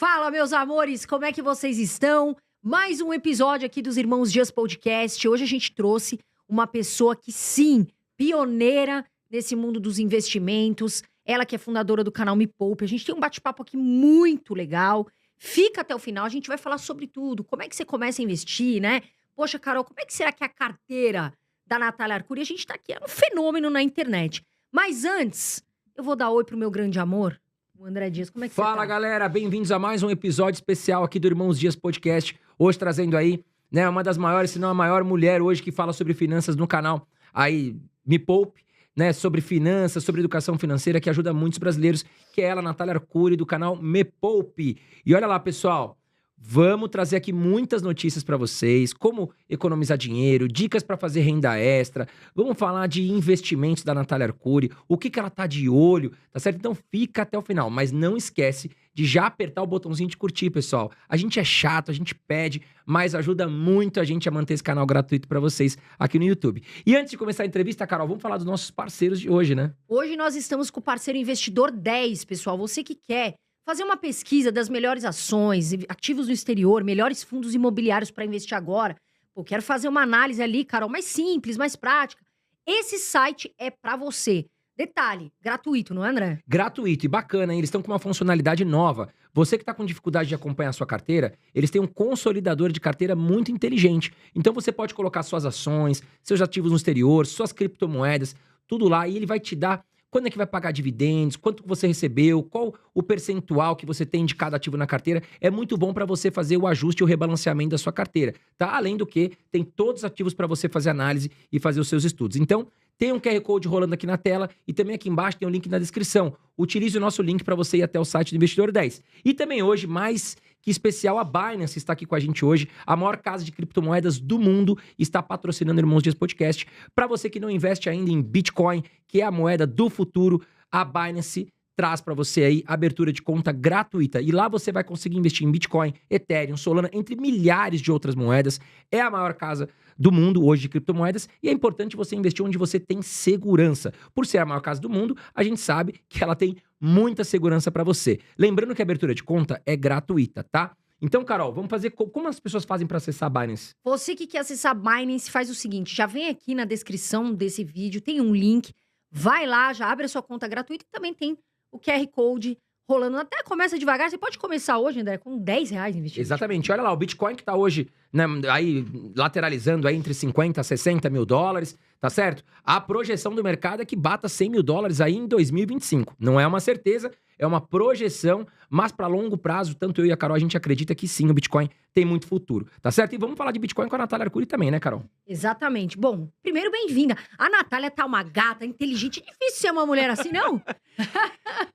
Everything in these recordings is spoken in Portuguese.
Fala, meus amores, como é que vocês estão? Mais um episódio aqui dos Irmãos Dias Podcast. Hoje a gente trouxe uma pessoa que, sim, pioneira nesse mundo dos investimentos. Ela que é fundadora do canal Me Poupe. A gente tem um bate-papo aqui muito legal. Fica até o final, a gente vai falar sobre tudo. Como é que você começa a investir, né? Poxa, Carol, como é que será que é a carteira da Natália Arcuri? A gente tá aqui, é um fenômeno na internet. Mas antes, eu vou dar oi pro meu grande amor, o André Dias. Como é que você tá? Fala, galera, bem-vindos a mais um episódio especial aqui do Irmãos Dias Podcast. Hoje trazendo aí, né, uma das maiores, se não a maior mulher hoje que fala sobre finanças no canal aí Me Poupe, né, sobre finanças, sobre educação financeira, que ajuda muitos brasileiros, que é ela, Natália Arcuri, do canal Me Poupe. E olha lá, pessoal, vamos trazer aqui muitas notícias para vocês, como economizar dinheiro, dicas para fazer renda extra, vamos falar de investimentos da Natália Arcuri, o que ela tá de olho, tá certo? Então fica até o final, mas não esquece de já apertar o botãozinho de curtir, pessoal. A gente é chato, a gente pede, mas ajuda muito a gente a manter esse canal gratuito para vocês aqui no YouTube. E antes de começar a entrevista, Carol, vamos falar dos nossos parceiros de hoje, né? Hoje nós estamos com o parceiro Investidor 10, pessoal. Você que quer fazer uma pesquisa das melhores ações, ativos no exterior, melhores fundos imobiliários para investir agora. Pô, quero fazer uma análise ali, Carol, mais simples, mais prática. Esse site é para você. Detalhe, gratuito, não é, André? Gratuito e bacana, hein? Eles estão com uma funcionalidade nova. Você que está com dificuldade de acompanhar a sua carteira, eles têm um consolidador de carteira muito inteligente. Então você pode colocar suas ações, seus ativos no exterior, suas criptomoedas, tudo lá, e ele vai te dar quando é que vai pagar dividendos, quanto que você recebeu, qual o percentual que você tem de cada ativo na carteira. É muito bom para você fazer o ajuste e o rebalanceamento da sua carteira, tá? Além do que, tem todos os ativos para você fazer análise e fazer os seus estudos. Então, tem um QR Code rolando aqui na tela e também aqui embaixo tem um link na descrição. Utilize o nosso link para você ir até o site do Investidor 10. E também hoje, mais que especial, a Binance está aqui com a gente hoje. A maior casa de criptomoedas do mundo está patrocinando o Irmãos Dias Podcast. Para você que não investe ainda em Bitcoin, que é a moeda do futuro, a Binance traz para você aí abertura de conta gratuita. E lá você vai conseguir investir em Bitcoin, Ethereum, Solana, entre milhares de outras moedas. É a maior casa do mundo hoje de criptomoedas e é importante você investir onde você tem segurança. Por ser a maior casa do mundo, a gente sabe que ela tem muita segurança para você. Lembrando que a abertura de conta é gratuita, tá? Então, Carol, vamos fazer como as pessoas fazem para acessar a Binance? Você que quer acessar a Binance, faz o seguinte, já vem aqui na descrição desse vídeo, tem um link, vai lá, já abre a sua conta gratuita e também tem o QR Code rolando. Até começa devagar, você pode começar hoje, André, com R$10 investido. Exatamente, olha lá, o Bitcoin que tá hoje, né, aí lateralizando aí entre 50 a 60 mil dólares, tá certo? A projeção do mercado é que bata 100 mil dólares aí em 2025. Não é uma certeza, é uma projeção, mas para longo prazo, tanto eu e a Carol, a gente acredita que sim, o Bitcoin tem muito futuro, tá certo? E vamos falar de Bitcoin com a Natália Arcuri também, né, Carol? Exatamente. Bom, primeiro, bem-vinda. A Natália tá uma gata, inteligente. É difícil ser uma mulher assim, não?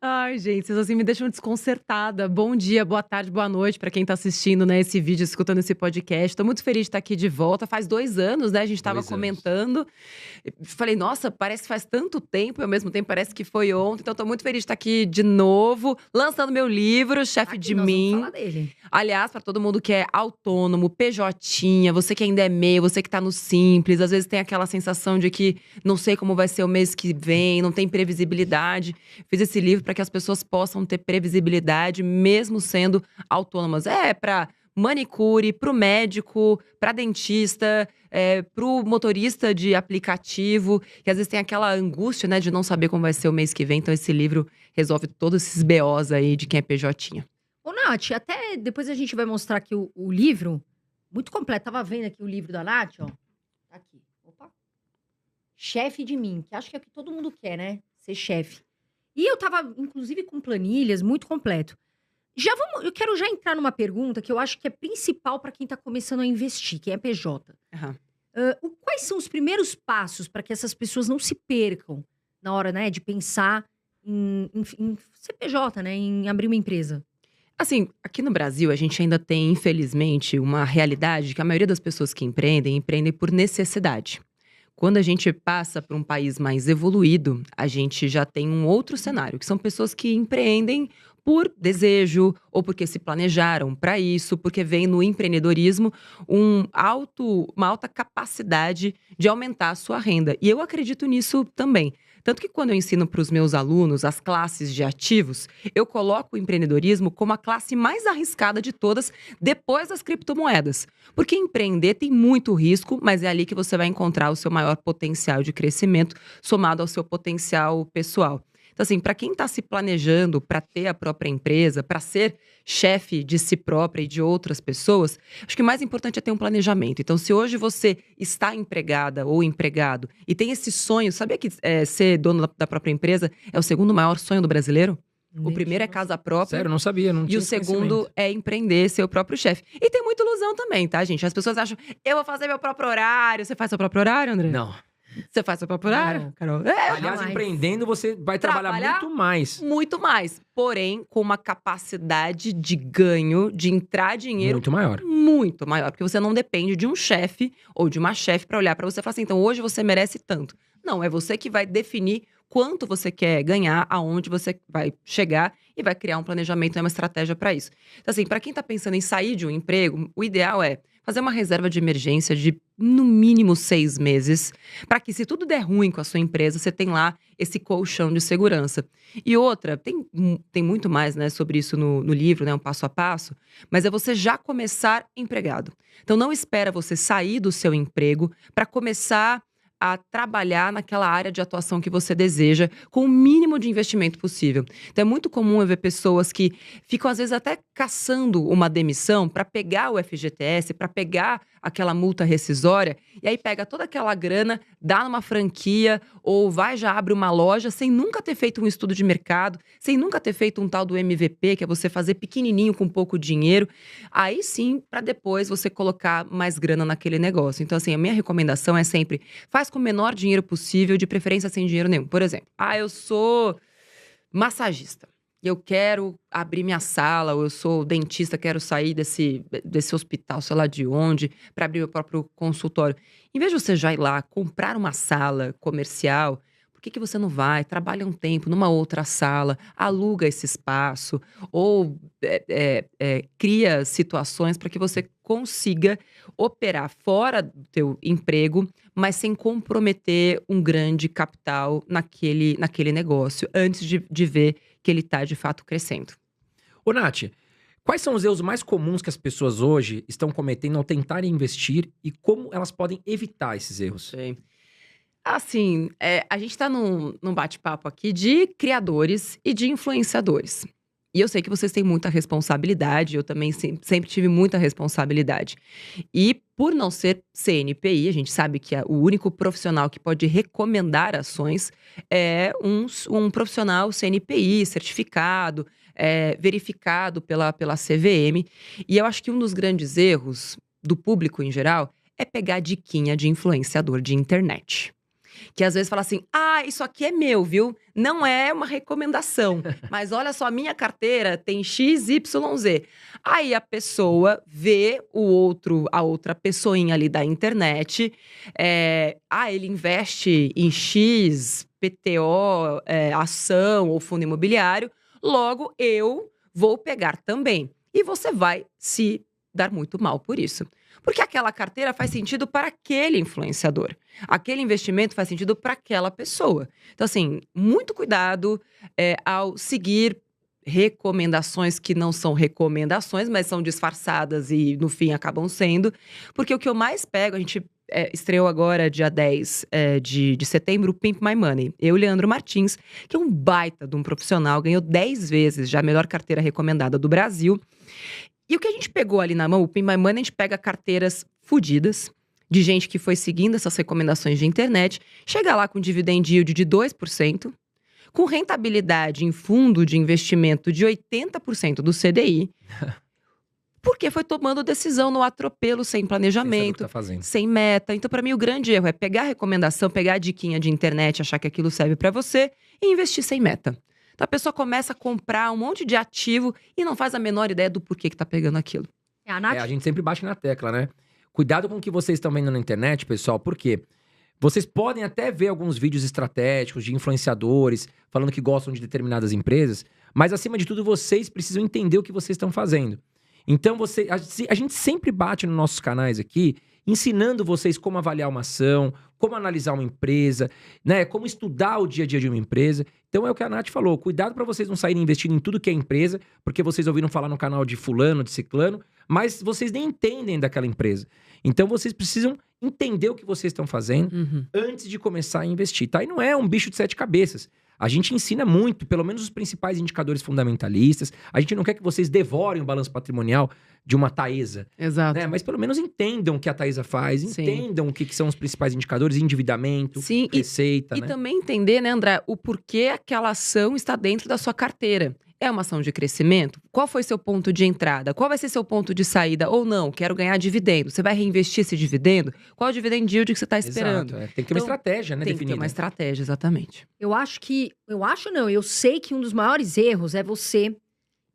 Ai, gente, vocês assim me deixam desconcertada. Bom dia, boa tarde, boa noite pra quem tá assistindo, né, esse vídeo, escutando esse podcast. Tô muito feliz de estar aqui de volta. Faz 2 anos, né, a gente tava comentando. Falei, nossa, parece que faz tanto tempo e ao mesmo tempo parece que foi ontem. Então tô muito feliz de estar aqui de novo, lançando meu livro, Chefe Aqui de nós Mim. vamos falar dele. Aliás, pra todo mundo que é autônomo, PJinha, você que ainda é MEI, você que tá no Simples, às vezes tem aquela sensação de que não sei como vai ser o mês que vem, não tem previsibilidade. Fiz esse livro para que as pessoas possam ter previsibilidade, mesmo sendo autônomas. É para manicure, pro médico, pra dentista, pro motorista de aplicativo, que às vezes tem aquela angústia, né, de não saber como vai ser o mês que vem. Então esse livro resolve todos esses BOs aí de quem é PJinha. Ô, Nath, até depois a gente vai mostrar aqui o livro, muito completo. Tava vendo aqui o livro da Nath, ó. Tá aqui. Opa. Chefe de Mim, que acho que é o que todo mundo quer, né? Ser chefe. E eu tava, inclusive, com planilhas, muito completo. Eu quero já entrar numa pergunta que eu acho que é principal para quem tá começando a investir, quem é PJ. Aham. Quais são os primeiros passos para que essas pessoas não se percam na hora, né, de pensar em ser PJ, né, em abrir uma empresa? Assim, aqui no Brasil, a gente ainda tem, infelizmente, uma realidade que a maioria das pessoas que empreendem por necessidade. Quando a gente passa para um país mais evoluído, a gente já tem um outro cenário, que são pessoas que empreendem por desejo ou porque se planejaram para isso, porque vem no empreendedorismo uma alta capacidade de aumentar a sua renda. E eu acredito nisso também. Tanto que quando eu ensino para os meus alunos as classes de ativos, eu coloco o empreendedorismo como a classe mais arriscada de todas, depois das criptomoedas. Porque empreender tem muito risco, mas é ali que você vai encontrar o seu maior potencial de crescimento, somado ao seu potencial pessoal. Então, assim, para quem está se planejando para ter a própria empresa, para ser chefe de si própria e de outras pessoas, acho que o mais importante é ter um planejamento. Então, se hoje você está empregada ou empregado e tem esse sonho, sabia que ser dono da própria empresa é o segundo maior sonho do brasileiro? O primeiro é casa própria. Sério, não sabia, não tinha E o segundo é empreender, ser o próprio chefe. E tem muita ilusão também, tá, gente? As pessoas acham, eu vou fazer meu próprio horário. Você faz seu próprio horário, André? Não. Você faz seu próprio horário, Não. Carol? Aliás, jamais. empreendendo, você vai trabalhar muito mais. Muito mais. Porém, com uma capacidade de ganho, de entrar dinheiro Muito maior. muito maior. Porque você não depende de um chefe ou de uma chefe para olhar para você e falar assim, então hoje você merece tanto. Não, é você que vai definir quanto você quer ganhar, aonde você vai chegar e vai criar um planejamento e uma estratégia para isso. Então, assim, para quem tá pensando em sair de um emprego, o ideal é fazer uma reserva de emergência de, no mínimo, 6 meses, para que, se tudo der ruim com a sua empresa, você tem lá esse colchão de segurança. E outra, tem muito mais, né, sobre isso no livro, né, um passo a passo, mas é você já começar empregado. Então, não espera você sair do seu emprego para começar a trabalhar naquela área de atuação que você deseja, com o mínimo de investimento possível. Então, é muito comum eu ver pessoas que ficam, às vezes, até caçando uma demissão para pegar o FGTS, para pegar aquela multa rescisória, e aí pega toda aquela grana, dá numa franquia, ou já abre uma loja, sem nunca ter feito um estudo de mercado, sem nunca ter feito um tal do MVP, que é você fazer pequenininho com pouco dinheiro. Aí sim, para depois você colocar mais grana naquele negócio. Então, assim, a minha recomendação é sempre, faz com o menor dinheiro possível, de preferência sem dinheiro nenhum. Por exemplo, eu sou massagista. Eu quero abrir minha sala, ou eu sou dentista, quero sair desse hospital, sei lá de onde, para abrir meu próprio consultório. Em vez de você já ir lá comprar uma sala comercial, por que você não vai, trabalha um tempo numa outra sala, aluga esse espaço, ou cria situações para que você consiga operar fora do teu emprego, mas sem comprometer um grande capital naquele negócio, antes de ver que ele está de fato crescendo. Ô, Nath, quais são os erros mais comuns que as pessoas hoje estão cometendo ao tentarem investir e como elas podem evitar esses erros? Sei. Assim, a gente está num bate-papo aqui de criadores e de influenciadores. E eu sei que vocês têm muita responsabilidade, eu também sempre tive muita responsabilidade. E por não ser CNPI, a gente sabe que o único profissional que pode recomendar ações é um profissional CNPI, certificado, verificado pela CVM. E eu acho que um dos grandes erros do público em geral é pegar diquinha de influenciador de internet. Que às vezes fala assim, isso aqui é meu, viu? Não é uma recomendação, mas olha só, a minha carteira tem XYZ. Aí a pessoa vê a outra pessoinha ali da internet, ele investe em X, PTO, ação ou fundo imobiliário, logo eu vou pegar também. E você vai se dar muito mal por isso. Porque aquela carteira faz sentido para aquele influenciador. Aquele investimento faz sentido para aquela pessoa. Então, assim, muito cuidado ao seguir recomendações que não são recomendações, mas são disfarçadas e, no fim, acabam sendo. Porque o que eu mais pego, a gente estreou agora, dia 10 de setembro, o Pimp My Money. Eu, Leandro Martins, que é um baita de um profissional, ganhou 10 vezes já a melhor carteira recomendada do Brasil. E o que a gente pegou ali na mão, o Pin My Money, a gente pega carteiras fodidas, de gente que foi seguindo essas recomendações de internet, chega lá com dividend yield de 2%, com rentabilidade em fundo de investimento de 80% do CDI, porque foi tomando decisão no atropelo, sem planejamento, sem meta. Então, para mim, o grande erro é pegar a recomendação, pegar a diquinha de internet, achar que aquilo serve para você e investir sem meta. Então, a pessoa começa a comprar um monte de ativo e não faz a menor ideia do porquê que tá pegando aquilo. A gente sempre bate na tecla, né? Cuidado com o que vocês estão vendo na internet, pessoal, porque vocês podem até ver alguns vídeos estratégicos de influenciadores falando que gostam de determinadas empresas, mas, acima de tudo, vocês precisam entender o que vocês estão fazendo. Então, a gente sempre bate nos nossos canais aqui, ensinando vocês como avaliar uma ação, como analisar uma empresa, né? Como estudar o dia a dia de uma empresa. Então é o que a Nath falou, cuidado para vocês não saírem investindo em tudo que é empresa, porque vocês ouviram falar no canal de fulano, de ciclano, mas vocês nem entendem daquela empresa. Então vocês precisam entender o que vocês estão fazendo antes de começar a investir, tá? E não é um bicho de 7 cabeças. A gente ensina muito, pelo menos os principais indicadores fundamentalistas. A gente não quer que vocês devorem o balanço patrimonial de uma Taesa. Exato. Né? Mas pelo menos entendam o que a Taesa faz, entendam o que são os principais indicadores, endividamento, Sim, receita, e né? também entender, né, André, o porquê aquela ação está dentro da sua carteira. É uma ação de crescimento? Qual foi seu ponto de entrada? Qual vai ser seu ponto de saída? Ou não, quero ganhar dividendo. Você vai reinvestir esse dividendo? Qual é o dividend yield que você está esperando? Exato, Tem que ter uma estratégia, né, Tem que definida. ter uma estratégia, exatamente. Eu sei que um dos maiores erros é você,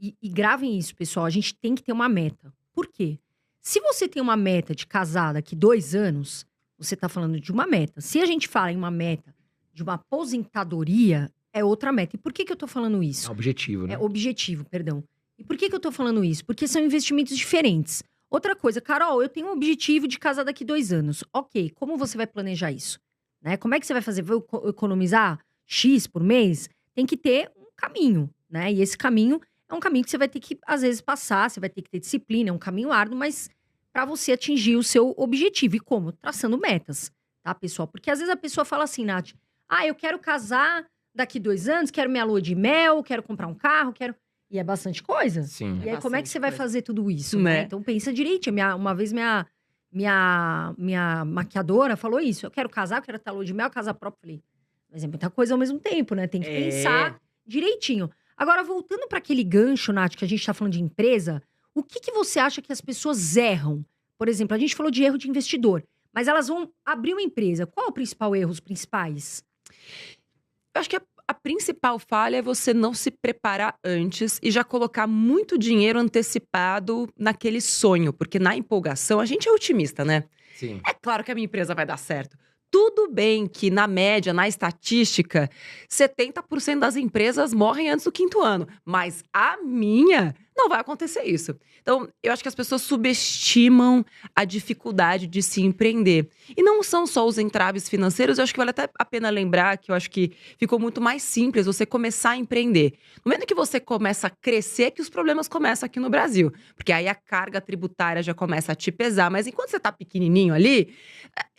e gravem isso, pessoal, a gente tem que ter uma meta. Por quê? Se você tem uma meta de casar daqui 2 anos, você tá falando de uma meta. Se a gente fala em uma meta de uma aposentadoria, é outra meta. E por que eu tô falando isso? É objetivo, né? É objetivo, perdão. E por que eu tô falando isso? Porque são investimentos diferentes. Outra coisa, Carol, eu tenho um objetivo de casar daqui 2 anos. Ok, como você vai planejar isso? Né? Como é que você vai fazer? Vai economizar X por mês? Tem que ter um caminho, né? E esse caminho é um caminho que você vai ter que, às vezes, passar, você vai ter que ter disciplina, é um caminho árduo, mas para você atingir o seu objetivo. E como? Traçando metas, tá, pessoal? Porque às vezes a pessoa fala assim, Nath, eu quero casar daqui 2 anos, quero minha lua de mel, quero comprar um carro, quero... E é bastante coisa. Sim. E aí, como é que você vai fazer tudo isso, Né? né? Então, pensa direitinho. Uma vez, minha maquiadora falou isso. Eu quero casar, eu quero ter lua de mel, casa própria. Falei, mas é muita coisa ao mesmo tempo, né? Tem que pensar direitinho. Agora, voltando para aquele gancho, Nath, que a gente tá falando de empresa, o que você acha que as pessoas erram? Por exemplo, a gente falou de erro de investidor, mas elas vão abrir uma empresa. Qual é o principal erro, os principais? Eu acho que a principal falha é você não se preparar antes e já colocar muito dinheiro antecipado naquele sonho. Porque na empolgação, a gente é otimista, né? Sim. É claro que a minha empresa vai dar certo. Tudo bem que, na média, na estatística, 70% das empresas morrem antes do 5º ano. Mas a minha, não vai acontecer isso. Então, eu acho que as pessoas subestimam a dificuldade de se empreender. E não são só os entraves financeiros, eu acho que vale até a pena lembrar que eu acho que ficou muito mais simples você começar a empreender. No momento que você começa a crescer, é que os problemas começam aqui no Brasil. Porque aí a carga tributária já começa a te pesar. Mas enquanto você tá pequenininho ali,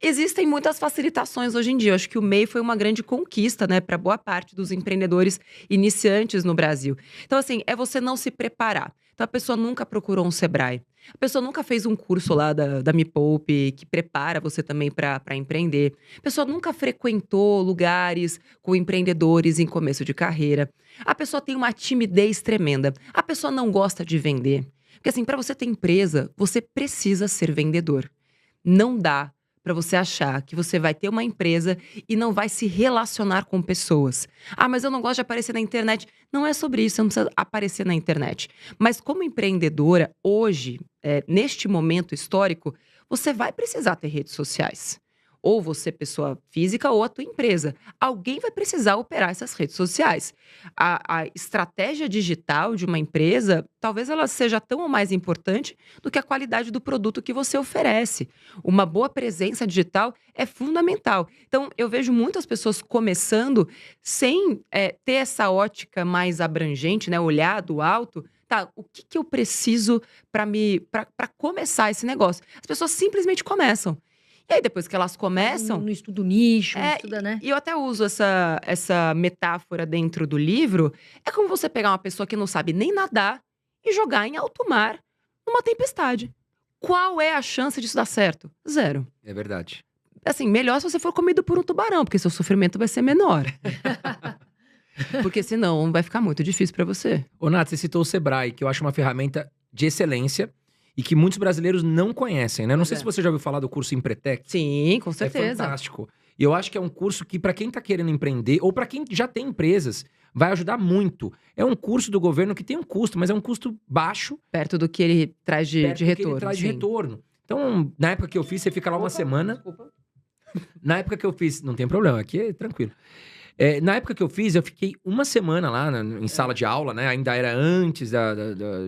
existem muitas facilitações hoje em dia. Eu acho que o MEI foi uma grande conquista, né, para boa parte dos empreendedores iniciantes no Brasil. Então, assim, é você não se preparar. Então, a pessoa nunca procurou um Sebrae. A pessoa nunca fez um curso lá da Me Poupe, que prepara você também para empreender. A pessoa nunca frequentou lugares com empreendedores em começo de carreira. A pessoa tem uma timidez tremenda. A pessoa não gosta de vender. Porque, assim, para você ter empresa, você precisa ser vendedor. Não dá para você achar que você vai ter uma empresa e não vai se relacionar com pessoas. Mas eu não gosto de aparecer na internet. Não é sobre isso, você não precisa aparecer na internet. Mas como empreendedora, hoje, neste momento histórico, você vai precisar ter redes sociais. Ou você, pessoa física, ou a tua empresa. Alguém vai precisar operar essas redes sociais. A estratégia digital de uma empresa, talvez ela seja tão ou mais importante do que a qualidade do produto que você oferece. Uma boa presença digital é fundamental. Então, eu vejo muitas pessoas começando sem ter essa ótica mais abrangente, né? Olhar do alto. Tá, o que eu preciso para começar esse negócio? As pessoas simplesmente começam. E aí, depois que elas começam... No estudo nicho, estuda, né? E eu até uso essa metáfora dentro do livro. É como você pegar uma pessoa que não sabe nem nadar e jogar em alto mar numa tempestade. Qual é a chance disso dar certo? 0. É verdade. Assim, melhor se você for comido por um tubarão, porque seu sofrimento vai ser menor. Porque senão vai ficar muito difícil pra você. Ô, Nath, você citou o Sebrae, que eu acho uma ferramenta de excelência e que muitos brasileiros não conhecem, né? Não sei se você já ouviu falar do curso Empretec. Sim, com certeza. É fantástico. E eu acho que é um curso que, para quem tá querendo empreender, ou para quem já tem empresas, vai ajudar muito. É um curso do governo que tem um custo, mas é um custo baixo. Perto do que ele traz de retorno. Que ele traz de retorno. Então, na época que eu fiz, você fica lá uma semana. Desculpa. Na época que eu fiz, não tem problema, aqui é tranquilo. Na época que eu fiz, eu fiquei uma semana lá em sala de aula, né? Ainda era antes da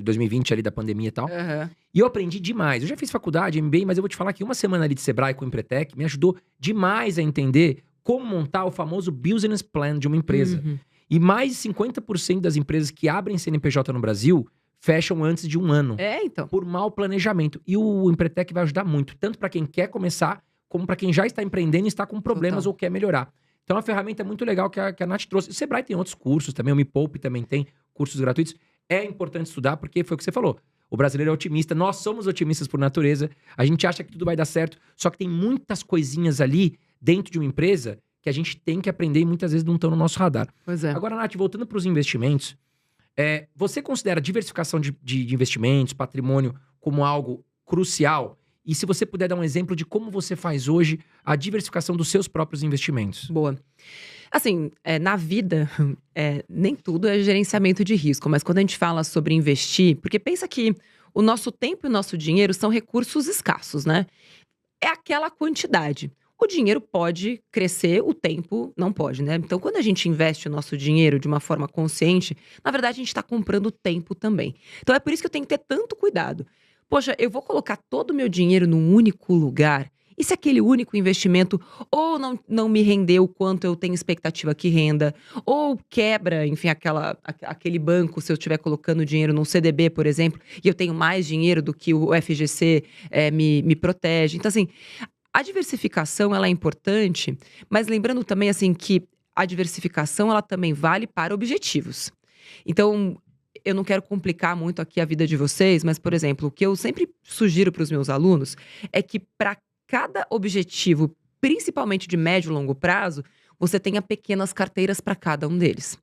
2020 ali, da pandemia e tal. Aham. E eu aprendi demais. Eu já fiz faculdade, MBA, mas eu vou te falar que uma semana ali de Sebrae com o Empretec me ajudou demais a entender como montar o famoso business plan de uma empresa. Uhum. E mais de 50% das empresas que abrem CNPJ no Brasil fecham antes de um ano. Então. Por mau planejamento. E o Empretec vai ajudar muito, tanto para quem quer começar, como para quem já está empreendendo e está com problemas Total. ou quer melhorar. Então é uma ferramenta muito legal que a Nath trouxe. O Sebrae tem outros cursos também, o Me Poupe também tem cursos gratuitos. É importante estudar, porque foi o que você falou. O brasileiro é otimista, nós somos otimistas por natureza, a gente acha que tudo vai dar certo, só que tem muitas coisinhas ali dentro de uma empresa que a gente tem que aprender e muitas vezes não estão no nosso radar. Pois é. Agora, Nath, voltando para os investimentos, você considera a diversificação de investimentos, patrimônio, como algo crucial? E se você puder dar um exemplo de como você faz hoje a diversificação dos seus próprios investimentos? Boa. Assim, na vida, nem tudo é gerenciamento de risco, mas quando a gente fala sobre investir, porque pensa que o nosso tempo e o nosso dinheiro são recursos escassos, né? É aquela quantidade. O dinheiro pode crescer, o tempo não pode, né? Então, quando a gente investe o nosso dinheiro de uma forma consciente, na verdade, a gente está comprando tempo também. Então, é por isso que eu tenho que ter tanto cuidado. Poxa, eu vou colocar todo o meu dinheiro num único lugar? E se aquele único investimento ou não me rendeu o quanto eu tenho expectativa que renda, ou quebra, enfim, aquele banco, se eu estiver colocando dinheiro num CDB, por exemplo, e eu tenho mais dinheiro do que o FGC me protege. Então, assim, a diversificação, ela é importante, mas lembrando também, assim, que a diversificação, ela também vale para objetivos. Então, eu não quero complicar muito aqui a vida de vocês, mas, por exemplo, o que eu sempre sugiro para os meus alunos é que para cada objetivo, principalmente de médio e longo prazo, você tenha pequenas carteiras para cada um deles.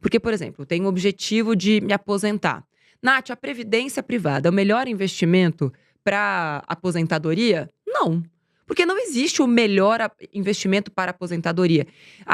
Porque, por exemplo, eu tenho o objetivo de me aposentar. Nath, a previdência privada é o melhor investimento para aposentadoria? Não. Porque não existe o melhor investimento para aposentadoria.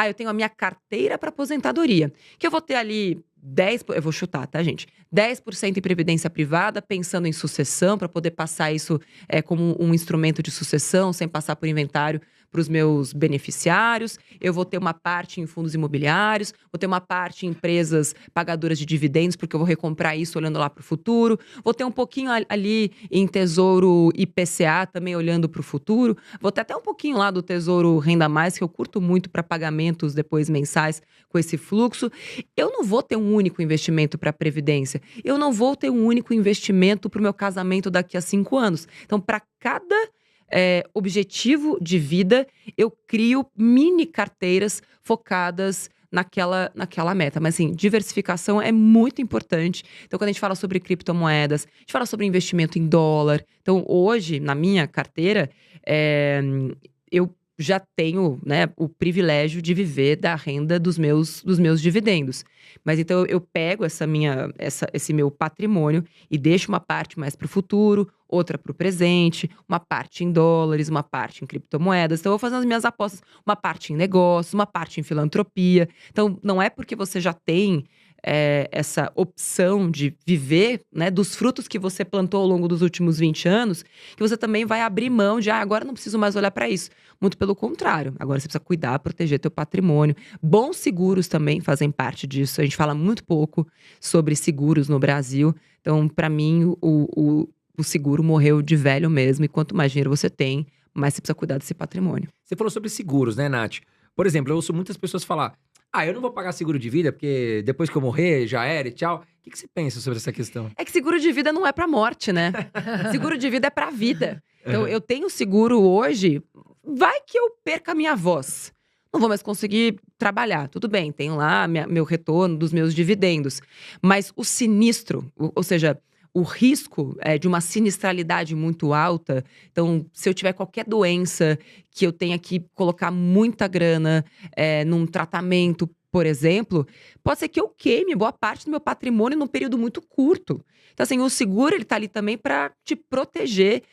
Eu tenho a minha carteira para aposentadoria, que eu vou ter ali 10%, eu vou chutar, tá, gente? 10% em previdência privada, pensando em sucessão, para poder passar isso como um instrumento de sucessão, sem passar por inventário para os meus beneficiários. Eu vou ter uma parte em fundos imobiliários, vou ter uma parte em empresas pagadoras de dividendos, porque eu vou recomprar isso olhando lá para o futuro. Vou ter um pouquinho ali em tesouro IPCA, também olhando para o futuro. Vou ter até um pouquinho lá do tesouro Renda Mais, que eu curto muito para pagamentos depois mensais com esse fluxo. Eu não vou ter um único investimento para a Previdência. Eu não vou ter um único investimento para o meu casamento daqui a 5 anos. Então, para cada objetivo de vida, eu crio mini carteiras focadas naquela meta. Mas, assim, diversificação é muito importante. Então, quando a gente fala sobre criptomoedas, a gente fala sobre investimento em dólar. Então, hoje, na minha carteira, eu já tenho, né, o privilégio de viver da renda dos meus dividendos. Mas então eu pego esse meu patrimônio e deixo uma parte mais para o futuro, outra para o presente, uma parte em dólares, uma parte em criptomoedas. Então eu vou fazendo as minhas apostas, uma parte em negócios, uma parte em filantropia. Então não é porque você já tem essa opção de viver, né, dos frutos que você plantou ao longo dos últimos 20 anos, que você também vai abrir mão de, agora não preciso mais olhar para isso. Muito pelo contrário, agora você precisa cuidar, proteger teu patrimônio. Bons seguros também fazem parte disso. A gente fala muito pouco sobre seguros no Brasil. Então, para mim, o seguro morreu de velho mesmo. E quanto mais dinheiro você tem, mais você precisa cuidar desse patrimônio. Você falou sobre seguros, né, Nath? Por exemplo, eu ouço muitas pessoas falar: eu não vou pagar seguro de vida, porque depois que eu morrer, já era e tchau. O que você pensa sobre essa questão? É que seguro de vida não é pra morte, né? Seguro de vida é pra vida. Então, eu tenho seguro hoje, vai que eu perca a minha voz. Não vou mais conseguir trabalhar. Tudo bem, tenho lá meu retorno dos meus dividendos. Mas o sinistro, ou seja, o risco de uma sinistralidade muito alta. Então, se eu tiver qualquer doença que eu tenha que colocar muita grana num tratamento, por exemplo, pode ser que eu queime boa parte do meu patrimônio num período muito curto. Então, assim, o seguro, ele tá ali também para te proteger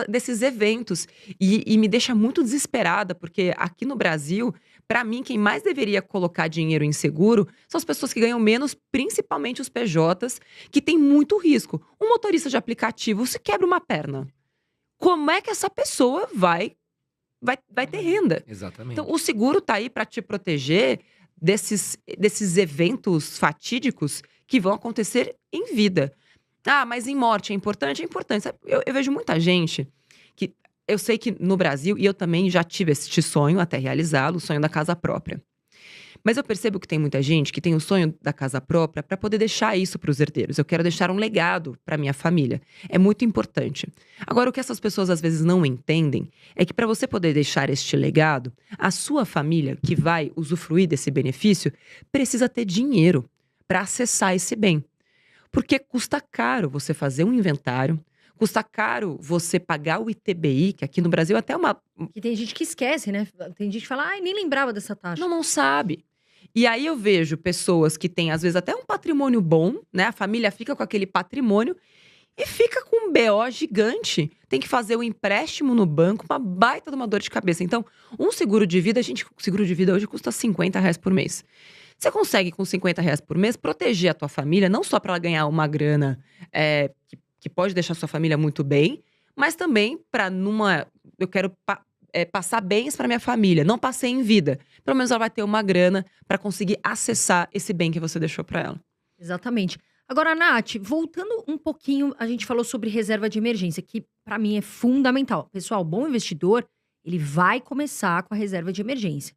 desses eventos. E me deixa muito desesperada, porque aqui no Brasil, para mim, quem mais deveria colocar dinheiro em seguro são as pessoas que ganham menos, principalmente os PJs, que tem muito risco. Um motorista de aplicativo, se quebra uma perna, como é que essa pessoa vai ter renda? Exatamente. Então, o seguro tá aí para te proteger desses eventos fatídicos que vão acontecer em vida. Ah, mas em morte é importante? É importante. Sabe, eu vejo muita gente que… Eu sei que no Brasil, e eu também já tive este sonho até realizá-lo, o sonho da casa própria. Mas eu percebo que tem muita gente que tem o sonho da casa própria para poder deixar isso para os herdeiros. Eu quero deixar um legado para minha família. É muito importante. Agora, o que essas pessoas às vezes não entendem é que para você poder deixar este legado, a sua família, que vai usufruir desse benefício, precisa ter dinheiro para acessar esse bem. Porque custa caro você fazer um inventário, custa caro você pagar o ITBI, que aqui no Brasil é até uma… Que tem gente que esquece, né? Tem gente que fala, ai, nem lembrava dessa taxa. Não sabe. E aí eu vejo pessoas que têm, às vezes, até um patrimônio bom, né? A família fica com aquele patrimônio e fica com um BO gigante. Tem que fazer o empréstimo no banco, uma baita de uma dor de cabeça. Então, um seguro de vida, o seguro de vida hoje custa R$50 por mês. Você consegue, com R$50 por mês, proteger a tua família, não só para ela ganhar uma grana que pode deixar a sua família muito bem, mas também para eu quero passar bens para minha família, não passei em vida. Pelo menos ela vai ter uma grana para conseguir acessar esse bem que você deixou para ela. Exatamente. Agora, Nath, voltando um pouquinho, a gente falou sobre reserva de emergência, que para mim é fundamental. Pessoal, bom investidor, ele vai começar com a reserva de emergência.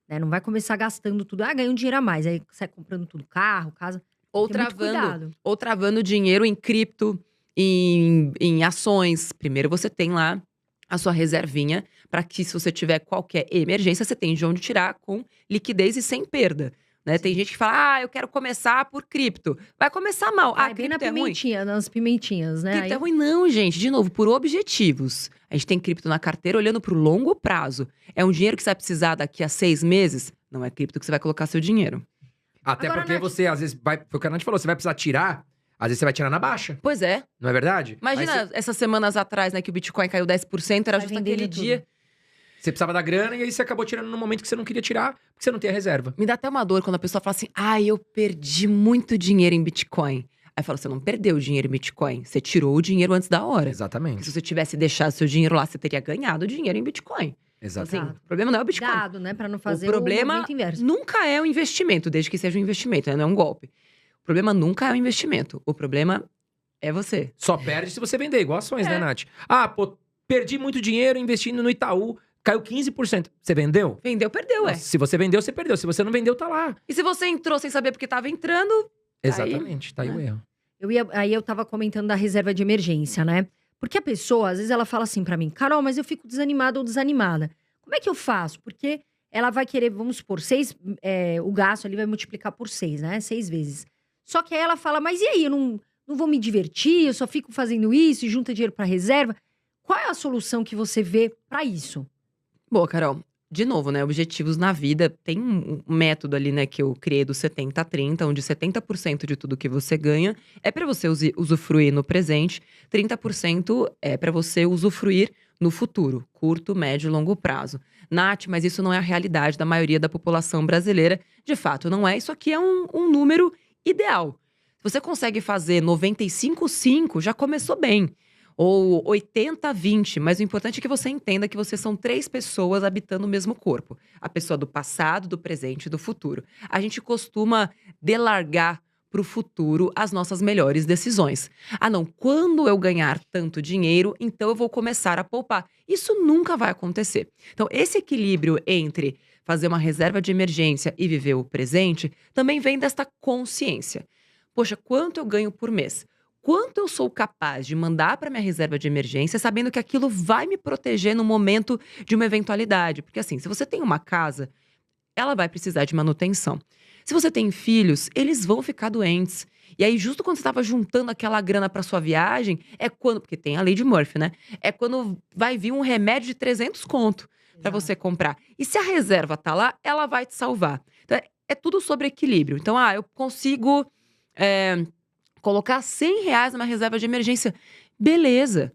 Né? Não vai começar gastando tudo. Ah, ganha um dinheiro a mais. Aí sai comprando tudo, carro, casa. Ou travando dinheiro em cripto, em ações. Primeiro você tem lá a sua reservinha para que, se você tiver qualquer emergência, você tem de onde tirar com liquidez e sem perda. Né? Tem gente que fala, eu quero começar por cripto. Vai começar mal. Bem na pimentinha, nas pimentinhas, né? Cripto é ruim. Não, gente. De novo, por objetivos. A gente tem cripto na carteira olhando para o longo prazo. É um dinheiro que você vai precisar daqui a 6 meses? Não é cripto que você vai colocar seu dinheiro. Até Agora, porque Nath… você, às vezes, foi o que a Nath falou, você vai precisar tirar, às vezes você vai tirar na baixa. Pois é. Não é verdade? Imagina essas semanas atrás, né, que o Bitcoin caiu 10%, era Vai justo aquele vendendo dia. Você precisava da grana e aí você acabou tirando no momento que você não queria tirar, porque você não tem a reserva. Me dá até uma dor quando a pessoa fala assim, eu perdi muito dinheiro em Bitcoin. Aí fala, você não perdeu dinheiro em Bitcoin, você tirou o dinheiro antes da hora. Exatamente. Se você tivesse deixado seu dinheiro lá, você teria ganhado dinheiro em Bitcoin. Exatamente. Assim, o problema não é o Bitcoin. Dado, né? Pra não fazer o problema movimento inverso. nunca é um investimento, desde que seja um investimento, né? Não é um golpe. O problema nunca é um investimento. O problema é você. Só perde se você vender, igual ações, né, Nath? Perdi muito dinheiro investindo no Itaú, caiu 15%. Você vendeu? Vendeu, perdeu, Se você vendeu, você perdeu. Se você não vendeu, tá lá. E se você entrou sem saber porque tava entrando… Exatamente, tá aí o erro. Aí eu tava comentando da reserva de emergência, né? Porque a pessoa, às vezes, ela fala assim pra mim, Carol, mas eu fico desanimada ou desanimada. Como é que eu faço? Porque ela vai querer, vamos supor, o gasto ali vai multiplicar por 6, né? 6 vezes. Só que aí ela fala, mas e aí? Eu não vou me divertir, eu só fico fazendo isso e junta dinheiro pra reserva. Qual é a solução que você vê pra isso? Boa, Carol. De novo, né? Objetivos na vida. Tem um método ali, né, que eu criei do 70-30, onde 70% de tudo que você ganha é para você usufruir no presente, 30% é para você usufruir no futuro, curto, médio e longo prazo. Nath, mas isso não é a realidade da maioria da população brasileira. De fato, não é. Isso aqui é um número ideal. Se você consegue fazer 95-5, já começou bem. Ou 80-20, mas o importante é que você entenda que vocês são 3 pessoas habitando o mesmo corpo. A pessoa do passado, do presente e do futuro. A gente costuma delargar para o futuro as nossas melhores decisões. Não, quando eu ganhar tanto dinheiro, então eu vou começar a poupar. Isso nunca vai acontecer. Então, esse equilíbrio entre fazer uma reserva de emergência e viver o presente também vem desta consciência. Poxa, quanto eu ganho por mês? Quanto eu sou capaz de mandar para minha reserva de emergência, sabendo que aquilo vai me proteger no momento de uma eventualidade? Porque assim, se você tem uma casa, ela vai precisar de manutenção. Se você tem filhos, eles vão ficar doentes. E aí, justo quando você estava juntando aquela grana para sua viagem, é quando… Porque tem a lei de Murphy, né? É quando vai vir um remédio de 300 conto para você comprar. E se a reserva tá lá, ela vai te salvar. Então, é tudo sobre equilíbrio. Então, eu consigo… colocar R$100 numa reserva de emergência. Beleza.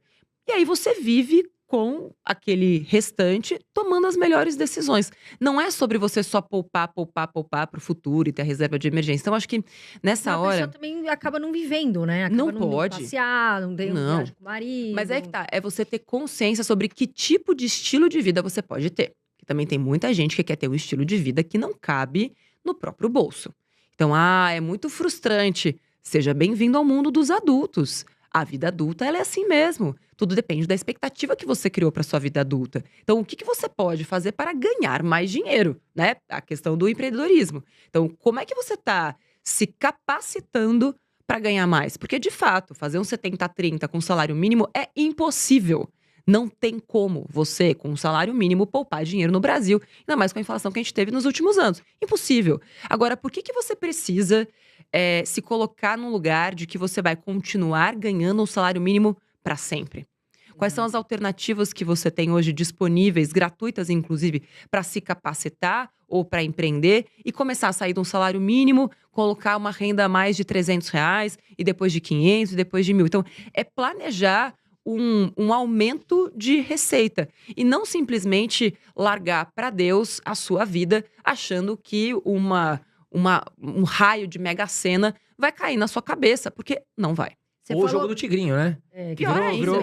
E aí você vive com aquele restante, tomando as melhores decisões. Não é sobre você só poupar para o futuro e ter a reserva de emergência. Então, acho que nessa hora… A pessoa também acaba não vivendo, né? Acaba não pode. Não passear, não tem viagem com o marido. Mas é que tá. É você ter consciência sobre que tipo de estilo de vida você pode ter. Porque também tem muita gente que quer ter um estilo de vida que não cabe no próprio bolso. Então, é muito frustrante. Seja bem-vindo ao mundo dos adultos. A vida adulta, ela é assim mesmo. Tudo depende da expectativa que você criou para sua vida adulta. Então, o que você pode fazer para ganhar mais dinheiro, né? A questão do empreendedorismo. Então, como é que você está se capacitando para ganhar mais? Porque, de fato, fazer um 70-30 com salário mínimo é impossível. Não tem como você, com um salário mínimo, poupar dinheiro no Brasil. Ainda mais com a inflação que a gente teve nos últimos anos. Impossível. Agora, por que você precisa se colocar num lugar de que você vai continuar ganhando um salário mínimo para sempre? Quais são as alternativas que você tem hoje disponíveis, gratuitas inclusive, para se capacitar ou para empreender e começar a sair de um salário mínimo, colocar uma renda a mais de R$300 e depois de 500 e depois de 1.000? Então, é planejar um aumento de receita e não simplesmente largar para Deus a sua vida achando que um raio de mega-sena vai cair na sua cabeça, porque não vai. Ou o jogo do tigrinho, né? Que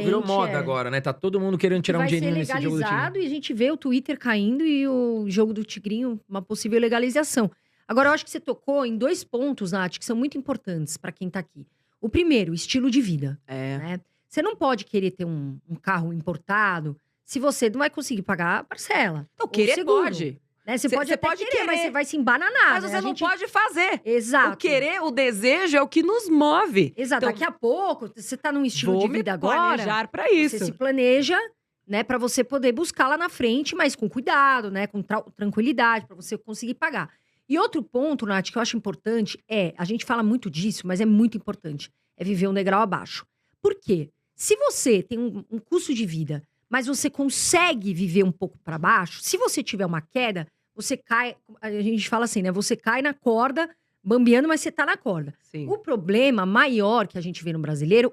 virou moda agora, né? Tá todo mundo querendo tirar um dinheirinho nesse jogo do tigrinho. Vai ser legalizado e a gente vê o Twitter caindo e o jogo do tigrinho, uma possível legalização. Agora, eu acho que você tocou em 2 pontos, Nath, que são muito importantes para quem tá aqui. O primeiro, estilo de vida. Né? Você não pode querer ter um carro importado se você não vai conseguir pagar a parcela. Não, querer pode. Né? Você pode querer, mas você vai se embananar. Mas você não pode fazer. Exato. O querer, o desejo é o que nos move. Exato. Então, daqui a pouco, você tá num estilo de vida agora. Planejar para isso. Você se planeja, né, para você poder buscar lá na frente, mas com cuidado, né, com tranquilidade, para você conseguir pagar. E outro ponto, Nath, que eu acho importante a gente fala muito disso, mas é muito importante, é viver um degrau abaixo. Por quê? Se você tem um custo de vida, mas você consegue viver um pouco para baixo, se você tiver uma queda, você cai, a gente fala assim, né? Você cai na corda, bambeando, mas você tá na corda. Sim. O problema maior que a gente vê no brasileiro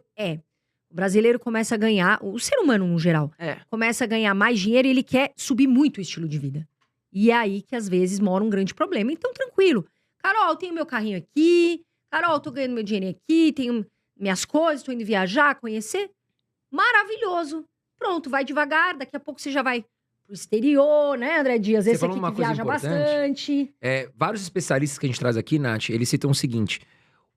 o brasileiro começa a ganhar, o ser humano no geral, começa a ganhar mais dinheiro e ele quer subir muito o estilo de vida. E é aí que às vezes mora um grande problema. Então, tranquilo. Carol, tenho meu carrinho aqui. Carol, tô ganhando meu dinheirinho aqui, tenho minhas coisas, tô indo viajar, conhecer. Maravilhoso. Pronto, vai devagar, daqui a pouco você já vai pro exterior, né, André Dias? Esse aqui que viaja bastante. Vários especialistas que a gente traz aqui, Nath, eles citam o seguinte: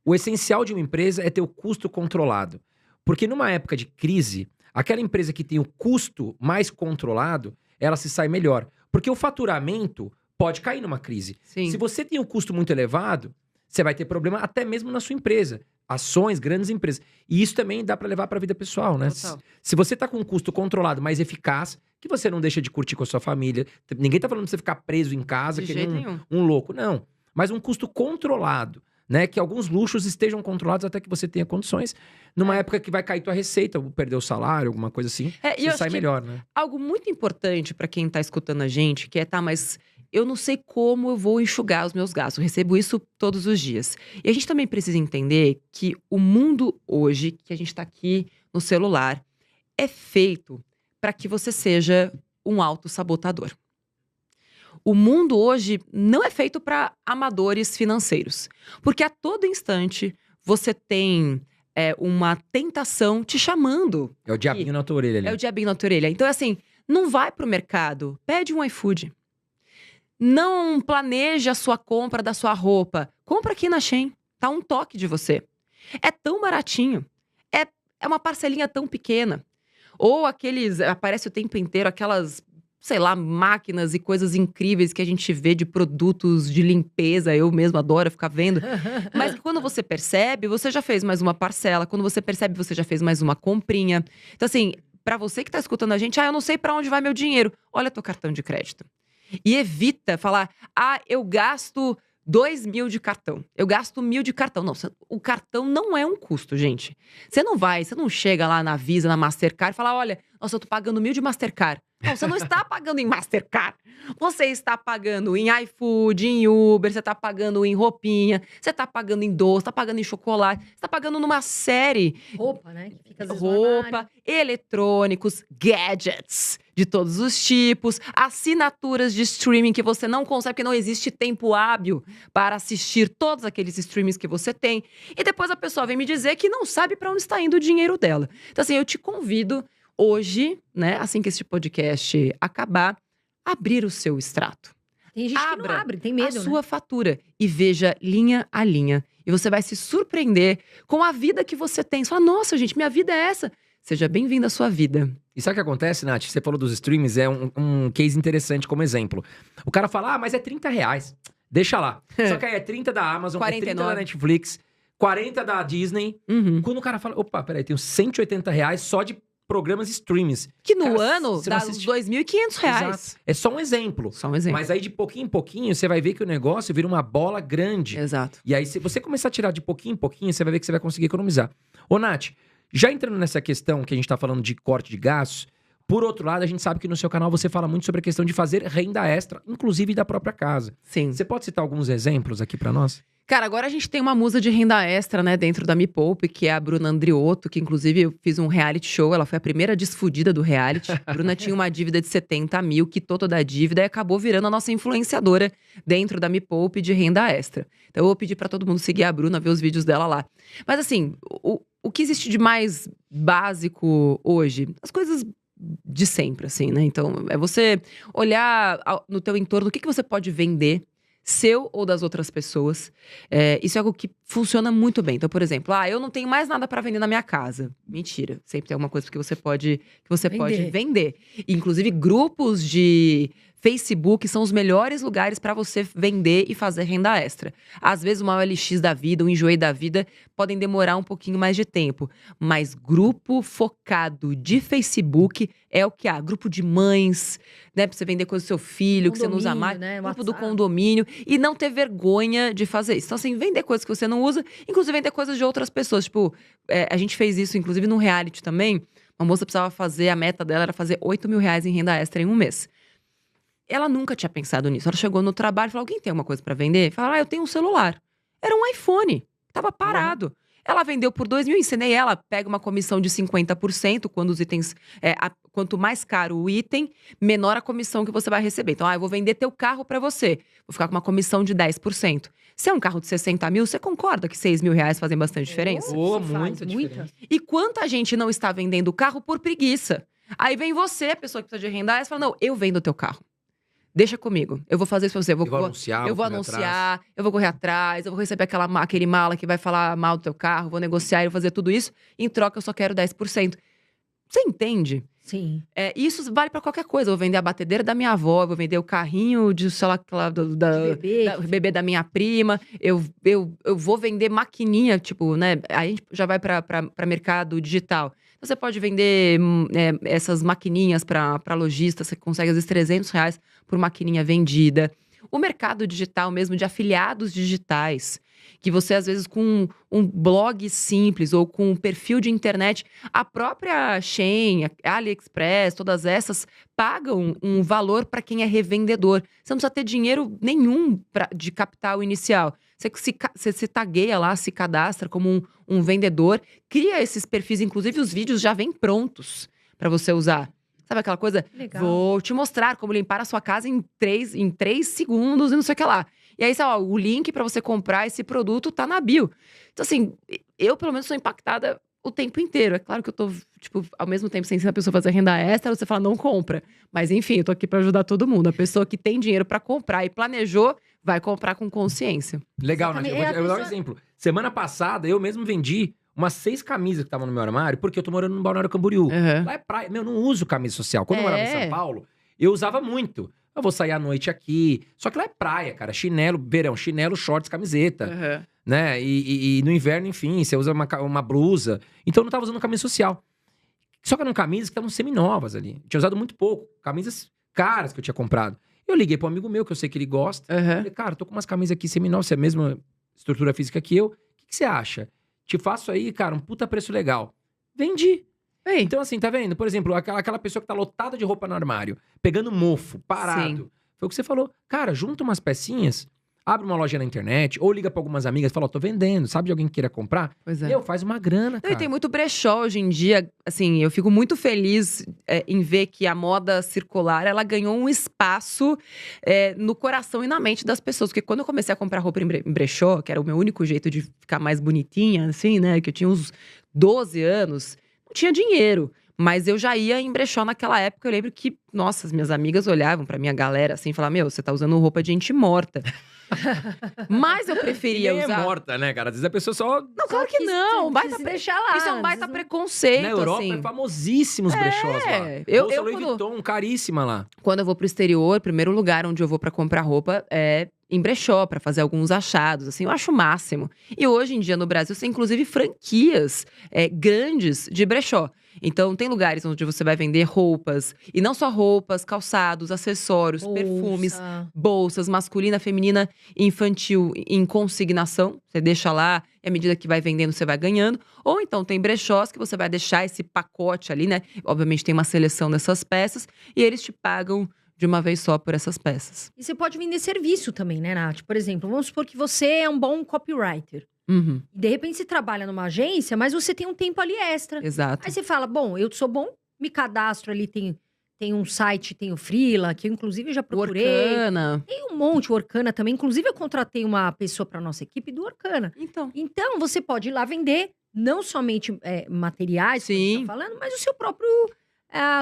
o essencial de uma empresa é ter o custo controlado. Porque numa época de crise, aquela empresa que tem o custo mais controlado, ela se sai melhor. Porque o faturamento pode cair numa crise. Sim. Se você tem um custo muito elevado, você vai ter problema até mesmo na sua empresa. Ações, grandes empresas. E isso também dá para levar para a vida pessoal, né? Total. Se você tá com um custo controlado, mais eficaz, que você não deixa de curtir com a sua família. Ninguém tá falando de você ficar preso em casa, que nem um louco. Não. Mas um custo controlado, né? Que alguns luxos estejam controlados até que você tenha condições. Numa época que vai cair tua receita, ou perder o salário, alguma coisa assim, você sai melhor, né? Algo muito importante para quem tá escutando a gente, que mas eu não sei como eu vou enxugar os meus gastos. Eu recebo isso todos os dias. E a gente também precisa entender que o mundo hoje, que a gente tá aqui no celular, é feito para que você seja um autossabotador. O mundo hoje não é feito para amadores financeiros. Porque a todo instante você tem uma tentação te chamando. É o diabinho na tua orelha ali. É o diabinho na tua orelha. Então, assim, não vai pro mercado, pede um iFood. Não planeja a sua compra da sua roupa. Compra aqui na Shein. Tá um toque de você. É tão baratinho. É uma parcelinha tão pequena. Ou aparece o tempo inteiro aquelas, sei lá, máquinas e coisas incríveis que a gente vê de produtos de limpeza. Eu mesmo adoro ficar vendo. Mas que quando você percebe, você já fez mais uma parcela. Quando você percebe, você já fez mais uma comprinha. Então, assim, pra você que tá escutando a gente, eu não sei pra onde vai meu dinheiro. Olha teu cartão de crédito. E evita falar, eu gasto 2.000 de cartão. Eu gasto 1.000 de cartão. Não, o cartão não é um custo, gente. Você não chega lá na Visa, na Mastercard e fala, olha, nossa, eu tô pagando 1.000 de Mastercard. Não, você não está pagando em Mastercard. Você está pagando em iFood, em Uber, você está pagando em roupinha, você está pagando em doce, está pagando em chocolate, você está pagando numa série. Roupa, né? Que fica às vezes no armário. Eletrônicos, gadgets de todos os tipos, assinaturas de streaming que você não consegue, porque não existe tempo hábil para assistir todos aqueles streamings que você tem. E depois a pessoa vem me dizer que não sabe para onde está indo o dinheiro dela. Então, assim, eu te convido hoje, né, assim que este podcast acabar, abrir o seu extrato. Tem gente que não Abra abre, tem medo, a né? sua fatura e veja linha a linha. E você vai se surpreender com a vida que você tem. Você fala, nossa, gente, minha vida é essa. Seja bem-vindo à sua vida. E sabe o que acontece, Nath? Você falou dos streams, é um case interessante como exemplo. O cara fala, mas é R$30. Deixa lá. Só que aí é 30 da Amazon, é 30 da 49. Netflix, 40 da Disney. Uhum. Quando o cara fala, opa, peraí, tenho R$180 só de programas streams. Que no Cara, ano você não dá uns assiste- R$2.500. Exato. É só um exemplo. Só um exemplo. Mas aí de pouquinho em pouquinho, você vai ver que o negócio vira uma bola grande. Exato. E aí, se você começar a tirar de pouquinho em pouquinho, você vai ver que você vai conseguir economizar. Ô, Nath, já entrando nessa questão que a gente tá falando de corte de gastos, por outro lado, a gente sabe que no seu canal você fala muito sobre a questão de fazer renda extra, inclusive da própria casa. Sim. Você pode citar alguns exemplos aqui pra nós? Cara, agora a gente tem uma musa de renda extra, né, dentro da Me Poupe, que é a Bruna Andriotto, que inclusive eu fiz um reality show, ela foi a primeira desfudida do reality. A Bruna tinha uma dívida de 70 mil, quitou toda a dívida e acabou virando a nossa influenciadora dentro da Me Poupe de renda extra. Então eu vou pedir pra todo mundo seguir a Bruna, ver os vídeos dela lá. Mas assim, o que existe de mais básico hoje? As coisas de sempre, assim, né? Então, é você olhar no teu entorno o que você pode vender, seu ou das outras pessoas. Isso é algo que funciona muito bem. Então, por exemplo, eu não tenho mais nada para vender na minha casa. Mentira. Sempre tem alguma coisa que você pode vender. Inclusive, grupos de Facebook são os melhores lugares para você vender e fazer renda extra. Às vezes, uma OLX da vida, um Enjoei da vida, podem demorar um pouquinho mais de tempo. Mas grupo focado de Facebook é o que há. Grupo de mães, né? Pra você vender coisa do seu filho, que você não usa Condomínio, mais. né? Grupo do WhatsApp. condomínio. E não ter vergonha de fazer isso. Então, assim, vender coisas que você não usa, inclusive vender coisas de outras pessoas. Tipo, a gente fez isso, inclusive, num reality também. Uma moça precisava fazer, a meta dela era fazer R$8.000 em renda extra em um mês. Ela nunca tinha pensado nisso. Ela chegou no trabalho e falou, alguém tem alguma coisa pra vender? Falaram, eu tenho um celular. Era um iPhone. Tava parado. Ela vendeu por 2 mil, ensinei ela, pega uma comissão de 50%, quando os itens, quanto mais caro o item, menor a comissão que você vai receber. Então, eu vou vender teu carro pra você, vou ficar com uma comissão de 10%. Se é um carro de 60 mil, você concorda que R$6.000 fazem bastante diferença? Oh, Se faz muita diferença. E quanta gente não está vendendo o carro por preguiça? Aí vem você, a pessoa que precisa de renda extra, e fala, não, eu vendo o teu carro. Deixa comigo, eu vou fazer isso pra você. Eu vou anunciar, eu vou correr anunciar, eu vou correr atrás, eu vou receber aquele mala que vai falar mal do teu carro, vou negociar e vou fazer tudo isso. Em troca, eu só quero 10%. Você entende? Sim. Isso vale pra qualquer coisa. Eu vou vender a batedeira da minha avó, eu vou vender o carrinho de, sei lá, De bebê. bebê da minha prima. Eu vou vender maquininha, tipo, né? Aí a gente já vai pra mercado digital. Então, você pode vender essas maquininhas pra lojista, você consegue às vezes R$300 por maquininha vendida. O mercado digital mesmo, de afiliados digitais, que você às vezes com um blog simples ou com um perfil de internet, a própria Shein, a AliExpress, todas essas pagam um valor para quem é revendedor. Você não precisa ter dinheiro nenhum de capital inicial. Você se tagueia lá, se cadastra como um vendedor, cria esses perfis, inclusive os vídeos já vêm prontos para você usar. Sabe aquela coisa? Legal. Vou te mostrar como limpar a sua casa em 3 segundos e não sei o que lá. E aí, sabe, o link pra você comprar esse produto tá na bio. Então, assim, eu pelo menos sou impactada o tempo inteiro. É claro que eu tô, tipo, ao mesmo tempo, você ensina a pessoa a fazer renda extra, você fala, não compra. Mas enfim, eu tô aqui pra ajudar todo mundo. A pessoa que tem dinheiro pra comprar e planejou, vai comprar com consciência. Legal, Nath. Exatamente. Eu vou dar um exemplo. Semana passada, eu mesmo vendi umas 6 camisas que estavam no meu armário, porque eu tô morando no Balneário Camboriú. Uhum. Lá é praia. Meu, eu não uso camisa social. Quando eu morava em São Paulo, eu usava muito. Eu vou sair à noite aqui. Só que lá é praia, cara. Chinelo, verão, chinelo, shorts, camiseta. Uhum. Né? E no inverno, enfim, você usa uma blusa. Então eu não tava usando camisa social. Só que eram camisas que estavam seminovas ali. Eu tinha usado muito pouco. Camisas caras que eu tinha comprado. Eu liguei para um amigo meu, que eu sei que ele gosta. Uhum. Falei, cara, tô com umas camisas aqui seminovas, você é a mesma estrutura física que eu. O que você acha? Te faço aí, cara, um puta preço legal. Vendi. Ei, Então, assim, tá vendo? Por exemplo, aquela pessoa que tá lotada de roupa no armário, pegando mofo, parado. Sim. Foi o que você falou. Cara, junta umas pecinhas, abre uma loja na internet, ou liga pra algumas amigas e fala, ó, tô vendendo, sabe de alguém que queira comprar? pois é. Meu, faz uma grana, Não, cara. e tem muito brechó hoje em dia, assim, eu fico muito feliz em ver que a moda circular, ela ganhou um espaço no coração e na mente das pessoas. Porque quando eu comecei a comprar roupa em brechó, que era o meu único jeito de ficar mais bonitinha, assim, né, que eu tinha uns 12 anos, não tinha dinheiro. Mas eu já ia em brechó naquela época. Eu lembro que, nossa, as minhas amigas olhavam pra minha galera assim e falavam: Meu, você tá usando roupa de gente morta. Mas eu preferia Nem usar. é morta, né, cara? Às vezes a pessoa só… Não, claro que não. Baita deixar lá. Isso é um baita não- preconceito, Na Europa assim. é famosíssimos brechós lá. Eu Louis quando- Vuitton, caríssima lá. Quando eu vou pro exterior, o primeiro lugar onde eu vou pra comprar roupa é em brechó, pra fazer alguns achados, assim, eu acho o máximo. E hoje em dia no Brasil tem inclusive franquias grandes de brechó. Então tem lugares onde você vai vender roupas, e não só roupas, calçados, acessórios, perfumes, Bolsa. bolsas, masculina, feminina, infantil, em consignação. Você deixa lá, e à medida que vai vendendo, você vai ganhando. Ou então tem brechós que você vai deixar esse pacote ali, né? Obviamente tem uma seleção dessas peças, e eles te pagam de uma vez só por essas peças. E você pode vender serviço também, né, Nath? Por exemplo, vamos supor que você é um bom copywriter. Uhum, E de repente você trabalha numa agência, mas você tem um tempo ali extra. exato. Aí você fala, bom, eu sou bom, me cadastro ali, tem um site, tem o Freela, que eu inclusive já O procurei. Orkana. Tem um monte, o Orkana também. Inclusive eu contratei uma pessoa para nossa equipe do Orkana. Então. Então você pode ir lá vender não somente materiais, como a gente Sim. tá falando, mas o seu próprio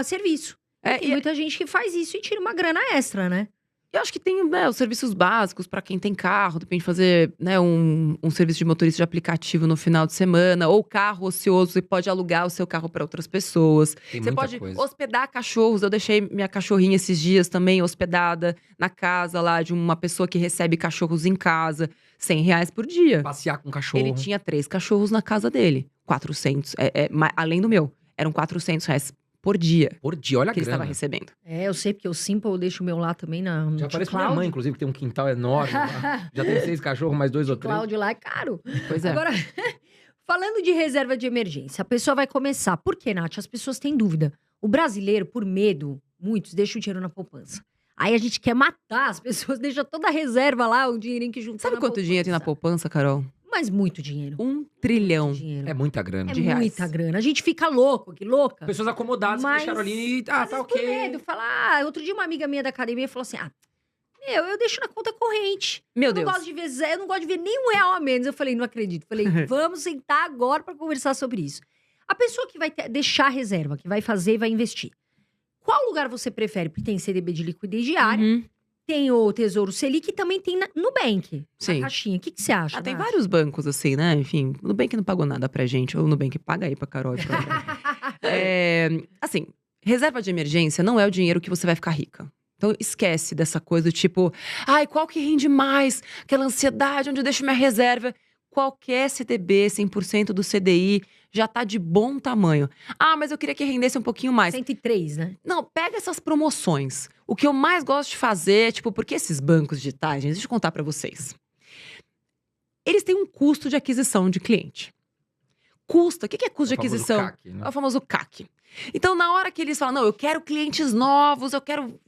serviço. Tem muita gente que faz isso e tira uma grana extra, né? Eu acho que tem, né, os serviços básicos pra quem tem carro, depende de fazer, né, um serviço de motorista de aplicativo no final de semana, ou carro ocioso, você pode alugar o seu carro pra outras pessoas. Tem Você muita pode coisa. hospedar cachorros. Eu deixei minha cachorrinha esses dias também hospedada na casa lá de uma pessoa que recebe cachorros em casa, R$100 por dia. Passear com cachorro. Ele tinha 3 cachorros na casa dele, 400, além do meu, eram R$400 por dia Por dia, olha a que ele estava grana. recebendo. Eu sei, porque o Simple eu deixo o meu lá também no Já parece minha Cloud. mãe, inclusive, que tem um quintal enorme lá. Já tem 6 cachorros, mais 2 ou 3. Cloud lá é caro. Pois é. Agora, falando de reserva de emergência, a pessoa vai começar. Por quê, Nath? As pessoas têm dúvida. O brasileiro, por medo, muitos deixam o dinheiro na poupança. Aí a gente quer matar, as pessoas deixam toda a reserva lá, o dinheirinho que juntou Sabe na quanto dinheiro tem na poupança, Carol? Mas muito dinheiro. 1 trilhão. Muito dinheiro. É muita grana. É de reais. muita grana. A gente fica louco, que louca. Pessoas acomodadas Mas- que deixaram ali e… Às Ah, vezes tá por ok. medo. Falar, outro dia uma amiga minha da academia falou assim, eu deixo na conta corrente. Meu Eu não Deus. gosto de ver eu não gosto de ver nem R$1 a menos. Eu falei, não acredito. Falei, vamos sentar agora pra conversar sobre isso. A pessoa que vai deixar a reserva, que vai fazer e vai investir. Qual lugar você prefere? Porque tem CDB de liquidez diária, Uhum. tem o Tesouro Selic e também tem no Nubank, Sim. na caixinha. O que você acha, Tem Nath? vários bancos assim, né? Enfim, o Nubank não pagou nada pra gente. Ou o Nubank paga aí pra Carol. e pra- assim, reserva de emergência não é o dinheiro que você vai ficar rica. Então esquece dessa coisa do tipo, ai, qual que rende mais? Aquela ansiedade, onde eu deixo minha reserva. Qualquer CDB, 100% do CDI, já tá de bom tamanho. Ah, mas eu queria que rendesse um pouquinho mais. 103, né? Não, pega essas promoções. O que eu mais gosto de fazer, porque esses bancos digitais, gente, deixa eu contar pra vocês. Eles têm um custo de aquisição de cliente. Custa, o que é custo de O famoso aquisição? CAC, né? É o famoso CAC. Então, na hora que eles falam, não, eu quero clientes novos, eu quero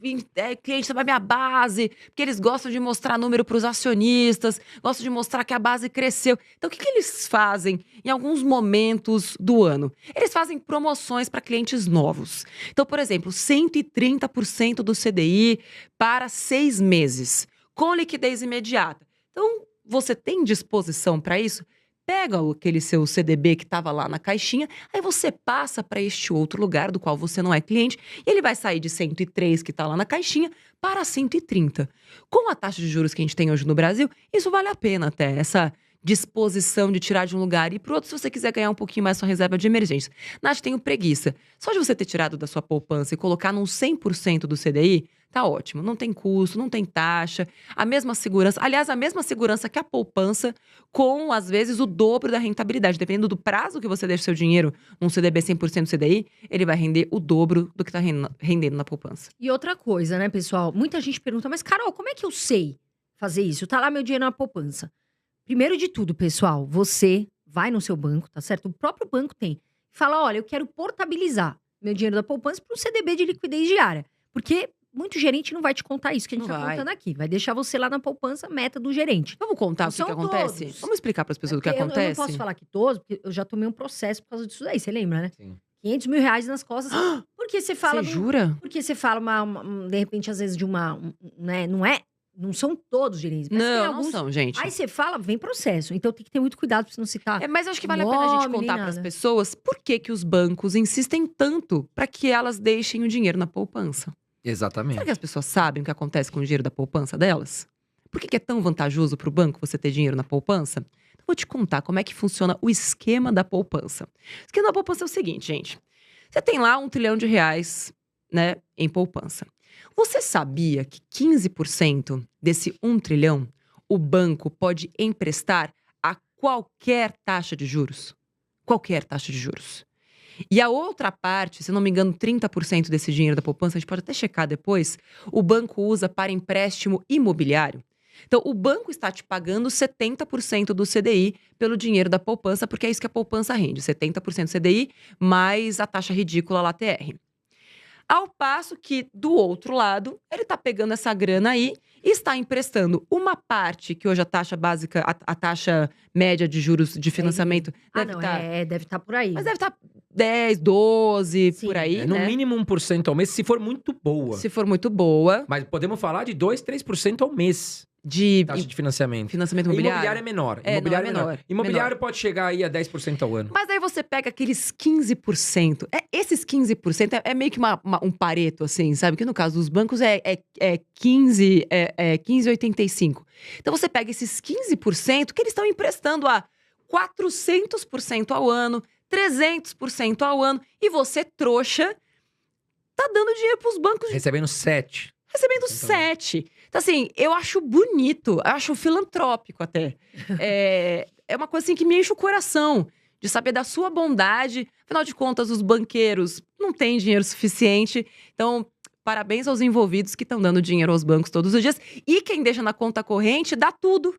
clientes da minha base, porque eles gostam de mostrar número para os acionistas, gostam de mostrar que a base cresceu. Então, o que eles fazem em alguns momentos do ano? Eles fazem promoções para clientes novos. Então, por exemplo, 130% do CDI para 6 meses, com liquidez imediata. Então, você tem disposição para isso? Pega aquele seu CDB que estava lá na caixinha, aí você passa para este outro lugar do qual você não é cliente, e ele vai sair de 103 que está lá na caixinha para 130. Com a taxa de juros que a gente tem hoje no Brasil, isso vale a pena até, essa disposição de tirar de um lugar e ir para o outro, se você quiser ganhar um pouquinho mais sua reserva de emergência. Nath, tenho preguiça. Só de você ter tirado da sua poupança e colocar num 100% do CDI, tá ótimo. Não tem custo, não tem taxa, a mesma segurança. Aliás, a mesma segurança que a poupança, com, às vezes, o dobro da rentabilidade. Dependendo do prazo que você deixa o seu dinheiro num CDB 100% CDI, ele vai render o dobro do que tá rendendo na poupança. E outra coisa, né, pessoal? Muita gente pergunta, mas Carol, como é que eu sei fazer isso? Tá lá meu dinheiro na poupança. Primeiro de tudo, pessoal, você vai no seu banco, tá certo? O próprio banco tem. Fala, olha, eu quero portabilizar meu dinheiro da poupança para um CDB de liquidez diária. Porque muito gerente não vai te contar isso que a gente Não tá vai. contando aqui. Vai deixar você lá na poupança, meta do gerente. Vamos contar Não o que são acontece? todos. Vamos explicar para as pessoas o que Porque acontece? Eu não posso falar que todos, porque eu já tomei um processo por causa disso daí, você lembra, né? Sim. R$500 mil nas costas. Porque você fala... Você jura? Porque você fala, de repente, às vezes, de uma... né, não é Não são todos gerentes. Mas tem Não, alguns... não são, gente. Aí você fala, vem processo. Então tem que ter muito cuidado pra você não citar. Mas eu acho que vale a pena a gente nome, nem contar para as nada. pessoas por que os bancos insistem tanto para que elas deixem o dinheiro na poupança. Exatamente. Será que as pessoas sabem o que acontece com o dinheiro da poupança delas? Por que é tão vantajoso para o banco você ter dinheiro na poupança? Então, vou te contar como é que funciona o esquema da poupança. O esquema da poupança é o seguinte, gente. Você tem lá R$1 trilhão, né, em poupança. Você sabia que 15% desse 1 trilhão o banco pode emprestar a qualquer taxa de juros? Qualquer taxa de juros. E a outra parte, se não me engano, 30% desse dinheiro da poupança, a gente pode até checar depois, o banco usa para empréstimo imobiliário. Então, o banco está te pagando 70% do CDI pelo dinheiro da poupança, porque é isso que a poupança rende, 70% do CDI mais a taxa ridícula lá TR. Ao passo que, do outro lado, ele está pegando essa grana aí e está emprestando uma parte, que hoje a taxa básica, a taxa média de juros de financiamento deve estar... deve estar por aí. Mas deve estar 10, 12, Sim. por aí, No né? mínimo 1% ao mês, se for muito boa. Se for muito boa, Mas podemos falar de 2, 3% ao mês, de taxa de financiamento. financiamento Imobiliário imobiliário. é menor. É, Imobiliário não, é é menor. menor. Imobiliário Menor. pode chegar aí a 10% ao ano. Mas aí você pega aqueles 15%. Esses 15% é meio que um pareto, assim, sabe? Que no caso dos bancos é 15,85. Então você pega esses 15% que eles estão emprestando a 400% ao ano, 300% ao ano. E você, trouxa, tá dando dinheiro pros bancos Recebendo 7. recebendo Então. 7. Então, assim, eu acho bonito, eu acho filantrópico até. É uma coisa assim que me enche o coração, de saber da sua bondade. Afinal de contas, os banqueiros não têm dinheiro suficiente. Então, parabéns aos envolvidos que estão dando dinheiro aos bancos todos os dias. E quem deixa na conta corrente, dá tudo,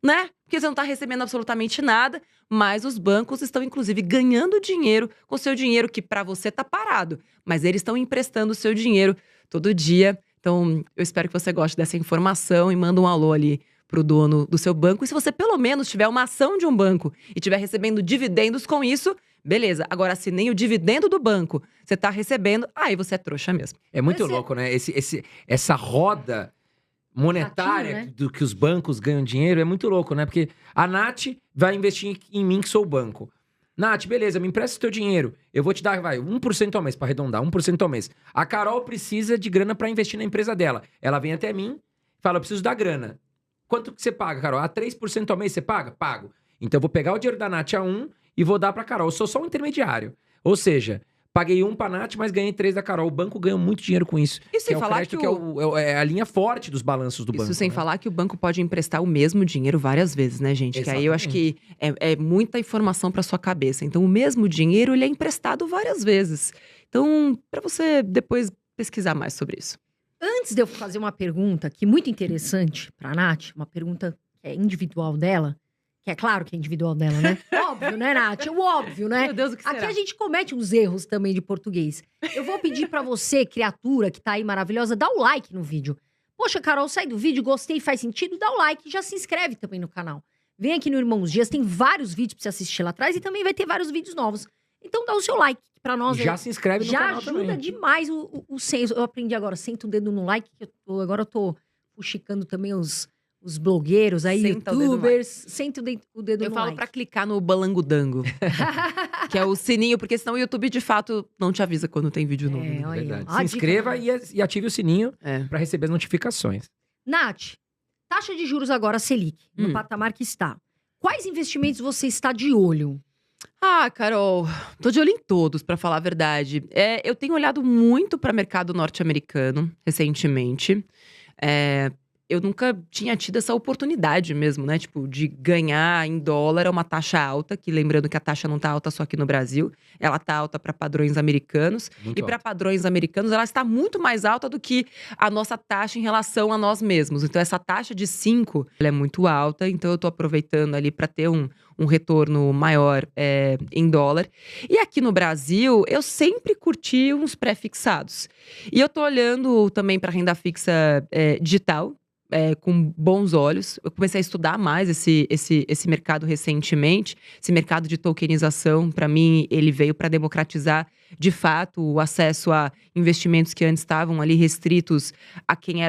né? Porque você não está recebendo absolutamente nada, mas os bancos estão, inclusive, ganhando dinheiro com o seu dinheiro que para você tá parado. Mas eles estão emprestando o seu dinheiro todo dia. Então, eu espero que você goste dessa informação e manda um alô ali pro dono do seu banco. E se você, pelo menos, tiver uma ação de um banco e estiver recebendo dividendos com isso, beleza. Agora, se nem o dividendo do banco você tá recebendo, aí você é trouxa mesmo. É muito Mas louco, né? Essa roda monetária Ratinho, né? do que os bancos ganham dinheiro é muito louco, né? Porque a Nath vai investir em mim, que sou o banco. Nath, beleza, me empresta o teu dinheiro. Eu vou te dar, 1% ao mês, pra arredondar, 1% ao mês. A Carol precisa de grana pra investir na empresa dela. Ela vem até mim, fala, eu preciso da grana. Quanto que você paga, Carol? 3% ao mês você paga? Pago. Então eu vou pegar o dinheiro da Nath a 1 e vou dar pra Carol. Eu sou só um intermediário. Ou seja, paguei 1 pra Nath, mas ganhei 3 da Carol. O banco ganha muito dinheiro com isso. E sem é o falar crédito que é a linha forte dos balanços do banco. Isso sem né? falar que o banco pode emprestar o mesmo dinheiro várias vezes, né, gente? Que aí eu acho que é muita informação para sua cabeça. Então, o mesmo dinheiro, ele é emprestado várias vezes. Então, para você depois pesquisar mais sobre isso. Antes de eu fazer uma pergunta que é muito interessante pra Nath, uma pergunta que é individual dela, que é claro que é individual dela, né? Óbvio, né, Nath? O óbvio, né? Meu Deus, o que Aqui será? a gente comete uns erros também de português. Eu vou pedir pra você, criatura que tá aí maravilhosa, dá o like no vídeo. Poxa, Carol, sai do vídeo, gostei, faz sentido, dá o like e já se inscreve também no canal. Vem aqui no Irmãos Dias, tem vários vídeos pra você assistir lá atrás e também vai ter vários vídeos novos. Então dá o seu like pra nós. Já aí. se inscreve no Já canal ajuda também. demais o senso. Eu aprendi agora, senta o dedo no like, que agora eu tô fuxicando também os blogueiros aí, Senta o dedo no youtubers. Senta o dedo Eu no falo like. pra clicar no balangudango, que é o sininho, porque senão o YouTube, de fato, não te avisa quando tem vídeo novo. né? olha aí, Verdade. ó. Se A dica inscreva pra e ative o sininho É. pra receber as notificações. Nath, taxa de juros agora Selic, no Hum. patamar que está. Quais investimentos você está de olho? Ah, Carol, tô de olho em todos, pra falar a verdade. Eu tenho olhado muito para mercado norte-americano recentemente. Eu nunca tinha tido essa oportunidade mesmo, né? Tipo, de ganhar em dólar a uma taxa alta, que lembrando que a taxa não tá alta só aqui no Brasil, ela tá alta para padrões americanos. Muito E para alto. padrões americanos, ela está muito mais alta do que a nossa taxa em relação a nós mesmos. Então, essa taxa de 5, ela é muito alta. Então, eu tô aproveitando ali para ter um retorno maior em dólar. E aqui no Brasil, eu sempre curti uns pré-fixados. E eu tô olhando também para renda fixa digital. Com bons olhos. Eu comecei a estudar mais esse mercado recentemente. Esse mercado de tokenização, para mim, ele veio para democratizar, de fato, o acesso a investimentos que antes estavam ali restritos a quem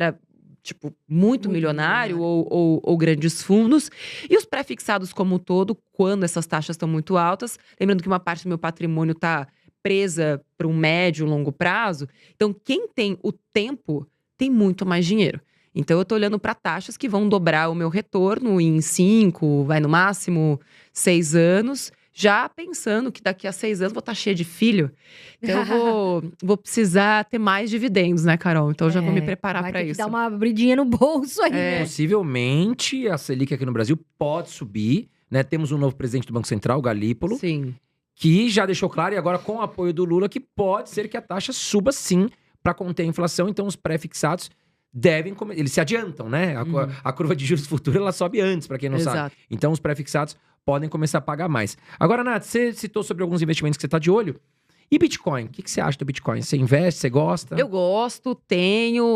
tipo, muito milionário ou grandes fundos. E os pré-fixados como um todo, quando essas taxas estão muito altas. Lembrando que uma parte do meu patrimônio está presa para um médio, longo prazo. Então, quem tem o tempo tem muito mais dinheiro. Então, eu tô olhando para taxas que vão dobrar o meu retorno em 5, vai no máximo 6 anos. Já pensando que daqui a 6 anos vou estar cheia de filho. Então, eu vou precisar ter mais dividendos, né, Carol? Então, eu já vou me preparar para isso. Vai ter que dar uma abridinha no bolso aí, né? Possivelmente, a Selic aqui no Brasil pode subir, né? Temos um novo presidente do Banco Central, o Galípolo. Sim. Que já deixou claro, e agora com o apoio do Lula, que pode ser que a taxa suba sim para conter a inflação. Então, os pré-fixados eles se adiantam, né? A curva de juros futuro, ela sobe antes, para quem não sabe. Então, os pré-fixados podem começar a pagar mais. Agora, Nath, você citou sobre alguns investimentos que você está de olho. E Bitcoin? O que você acha do Bitcoin? Você investe? Você gosta? Eu gosto,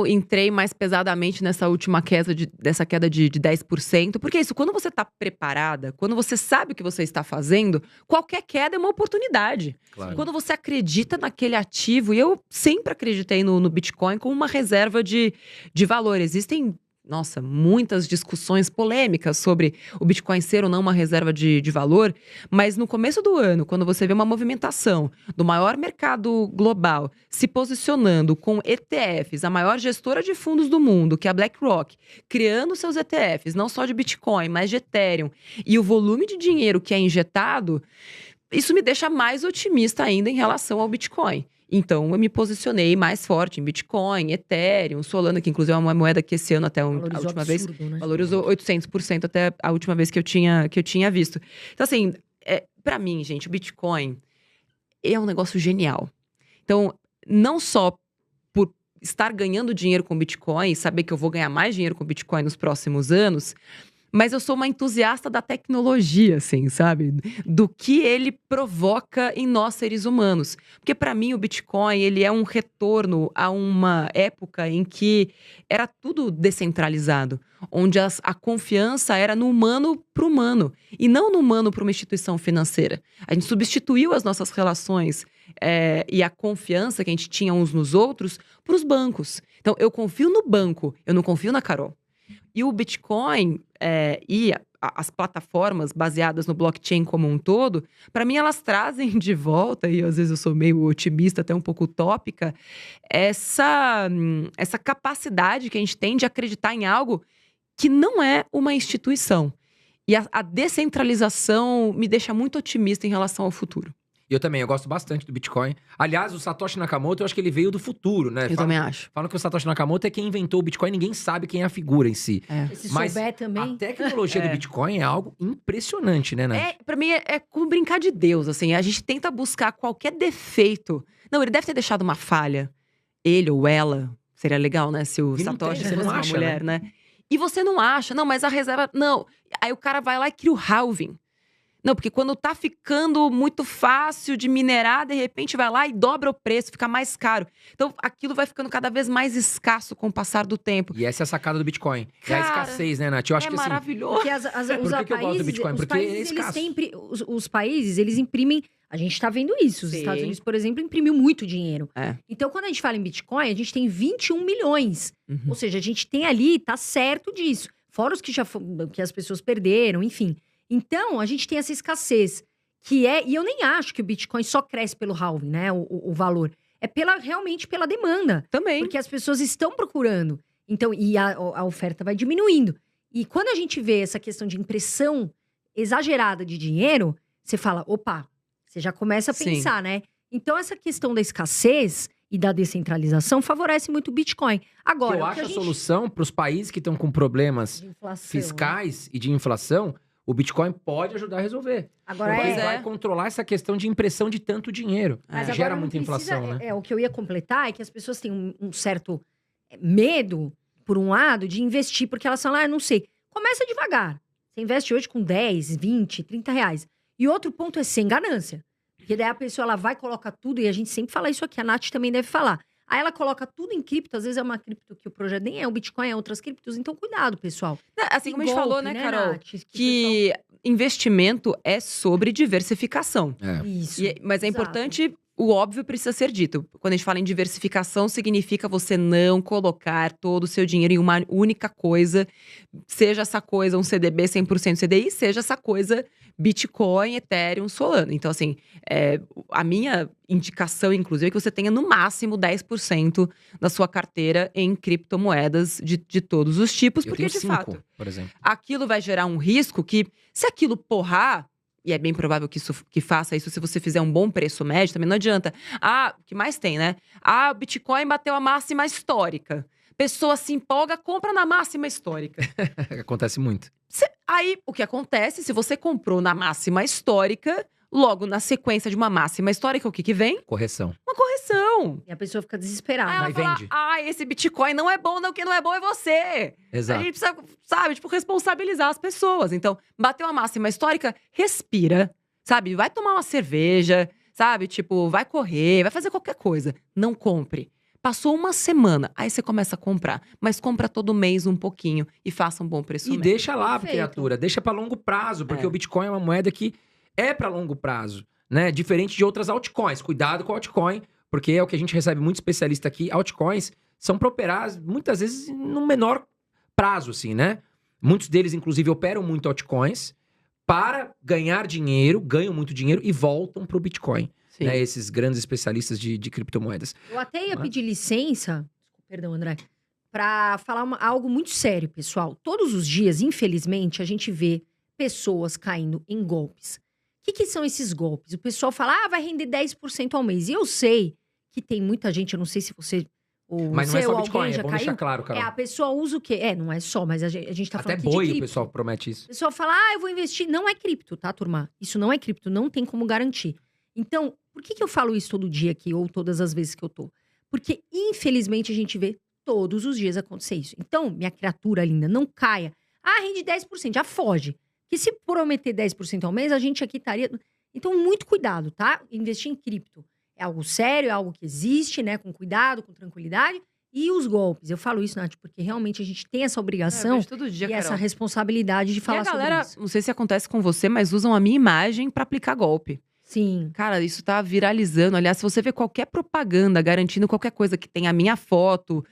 entrei mais pesadamente nessa última queda dessa queda de 10%. Porque é isso, quando você está preparada, quando você sabe o que você está fazendo, qualquer queda é uma oportunidade. Claro. Quando você acredita naquele ativo, e eu sempre acreditei no Bitcoin como uma reserva de valor. Existem muitas discussões polêmicas sobre o Bitcoin ser ou não uma reserva de valor, mas no começo do ano, quando você vê uma movimentação do maior mercado global se posicionando com ETFs, a maior gestora de fundos do mundo, que é a BlackRock, criando seus ETFs, não só de Bitcoin, mas de Ethereum, e o volume de dinheiro que é injetado, isso me deixa mais otimista ainda em relação ao Bitcoin. Então, eu me posicionei mais forte em Bitcoin, Ethereum, Solana, que inclusive é uma moeda que esse ano até a última vez valorizou 800% até a última vez que eu tinha visto. Então, assim, para mim, gente, o Bitcoin é um negócio genial. Então, não só por estar ganhando dinheiro com Bitcoin, saber que eu vou ganhar mais dinheiro com Bitcoin nos próximos anos, mas eu sou uma entusiasta da tecnologia, assim, sabe? Do que ele provoca em nós, seres humanos. Porque, para mim, o Bitcoin, ele é um retorno a uma época em que era tudo descentralizado. Onde a confiança era no humano para o humano. E não no humano para uma instituição financeira. A gente substituiu as nossas relações e a confiança que a gente tinha uns nos outros para os bancos. Então, eu confio no banco, eu não confio na Carol. E o Bitcoin e as plataformas baseadas no blockchain como um todo, para mim elas trazem de volta, e às vezes eu sou meio otimista, até um pouco utópica, essa capacidade que a gente tem de acreditar em algo que não é uma instituição. E a descentralização me deixa muito otimista em relação ao futuro. Eu também, eu gosto bastante do Bitcoin. Aliás, o Satoshi Nakamoto, eu acho que ele veio do futuro, né? Eu também acho. Falam que o Satoshi Nakamoto é quem inventou o Bitcoin, ninguém sabe quem é a figura em si. Se souber também. A tecnologia do Bitcoin é algo impressionante, né, Nath? Pra mim, é como brincar de Deus, assim. A gente tenta buscar qualquer defeito. Não, ele deve ter deixado uma falha. Ele ou ela. Seria legal, né? Se o Satoshi fosse uma mulher, né? E você não acha. Não, mas a reserva... Não. Aí o cara vai lá e cria o halving. Não, porque quando tá ficando muito fácil de minerar, de repente vai lá e dobra o preço, fica mais caro. Então, aquilo vai ficando cada vez mais escasso com o passar do tempo. E essa é a sacada do Bitcoin. Cara, é a escassez, né, Nath? Eu acho que maravilhoso. Porque por que eu gosto do Bitcoin? Porque é escasso. Os países, eles imprimem... A gente tá vendo isso. Os Estados Unidos, por exemplo, imprimiu muito dinheiro. Então, quando a gente fala em Bitcoin, a gente tem 21 milhões. Ou seja, a gente tem ali, tá certo disso. Fora os que as pessoas perderam, enfim... Então, a gente tem essa escassez, e eu nem acho que o Bitcoin só cresce pelo halving, né, o valor. É realmente pela demanda. Também. Porque as pessoas estão procurando. Então, e a oferta vai diminuindo. E quando a gente vê essa questão de impressão exagerada de dinheiro, você fala, opa, você já começa a pensar, né? Então, essa questão da escassez e da descentralização favorece muito o Bitcoin. Agora, eu acho a solução para os países que estão com problemas fiscais e de inflação... O Bitcoin pode ajudar a resolver. Agora vai controlar essa questão de impressão de tanto dinheiro. Mas gera muita inflação, né? O que eu ia completar é que as pessoas têm um certo medo, por um lado, de investir. Porque elas falam, não sei. Começa devagar. Você investe hoje com 10, 20, 30 reais. E outro ponto é sem ganância. Porque daí a pessoa ela vai colocar tudo, e a gente sempre fala isso aqui, a Nath também deve falar. Aí ela coloca tudo em cripto, às vezes é uma cripto que o projeto nem é, o Bitcoin é outras criptos, então cuidado, pessoal. Assim como a gente falou, né, Carol? Que investimento é sobre diversificação. Isso. Mas é importante o óbvio precisa ser dito. Quando a gente fala em diversificação, significa você não colocar todo o seu dinheiro em uma única coisa. Seja essa coisa um CDB 100% CDI, seja essa coisa Bitcoin, Ethereum, Solana. Então, assim, a minha indicação, inclusive, é que você tenha no máximo 10% da sua carteira em criptomoedas de todos os tipos. Eu Porque, tenho de 5, fato, por exemplo. aquilo vai gerar um risco que, se aquilo porrar, e é bem provável que faça isso se você fizer um bom preço médio, também não adianta. O que mais tem, né? O Bitcoin bateu a máxima histórica. Pessoa se empolga, compra na máxima histórica. Acontece muito. Aí, o que acontece, se você comprou na máxima histórica, logo na sequência de uma máxima histórica, o que vem? Correção. Uma correção. E a pessoa fica Aí desesperada. ela Aí fala, vende. esse Bitcoin não é bom, não. Quem não é bom é você. A Exato. gente precisa, sabe, responsabilizar as pessoas. Então, bateu a máxima histórica, respira, sabe? Vai tomar uma cerveja, sabe? Vai correr, vai fazer qualquer coisa. Não compre. Passou uma semana, aí você começa a comprar. Mas compra todo mês um pouquinho e faça um bom preço E médio. deixa lá, Perfeito. criatura. Deixa pra longo prazo, porque É. o Bitcoin é uma moeda que é pra longo prazo, né? Diferente de outras altcoins. Cuidado com a altcoin, porque é o que a gente recebe muito especialista aqui. Altcoins são pra operar, muitas vezes, no menor prazo, assim, né? Muitos deles, inclusive, operam muito altcoins para ganhar dinheiro, ganham muito dinheiro e voltam pro Bitcoin. Sim. Né? Esses grandes especialistas de criptomoedas. Eu até ia Mas- pedir licença, perdão, André, pra falar algo muito sério, pessoal. Todos os dias, infelizmente, a gente vê pessoas caindo em golpes. O que são esses golpes? O pessoal fala, vai render 10% ao mês. E eu sei que tem muita gente, eu não sei se você ou Mas não é você só ou Bitcoin, alguém é já bom caiu. deixar claro, Carol. A pessoa usa o quê? Não é só, mas a gente tá Até falando aqui de boi o cripto. pessoal promete isso. O pessoal fala, eu vou investir. Não é cripto, tá, turma? Isso não é cripto, não tem como garantir. Então, por que eu falo isso todo dia aqui, ou todas as vezes que eu tô? Porque, infelizmente, a gente vê todos os dias acontecer isso. Então, minha criatura linda, não caia. Rende 10%, já foge. Que se prometer 10% ao mês, a gente aqui estaria... Então, muito cuidado, tá? Investir em cripto é algo sério, é algo que existe, né? Com cuidado, com tranquilidade. E os golpes, eu falo isso, Nath, porque realmente a gente tem essa Eu obrigação vejo todo dia, e essa Carol. responsabilidade de E falar a galera, sobre isso. não sei se acontece com você, mas usam a minha imagem pra aplicar golpe. Sim. Cara, isso tá viralizando. Aliás, se você vê qualquer propaganda garantindo qualquer coisa que tenha a minha foto,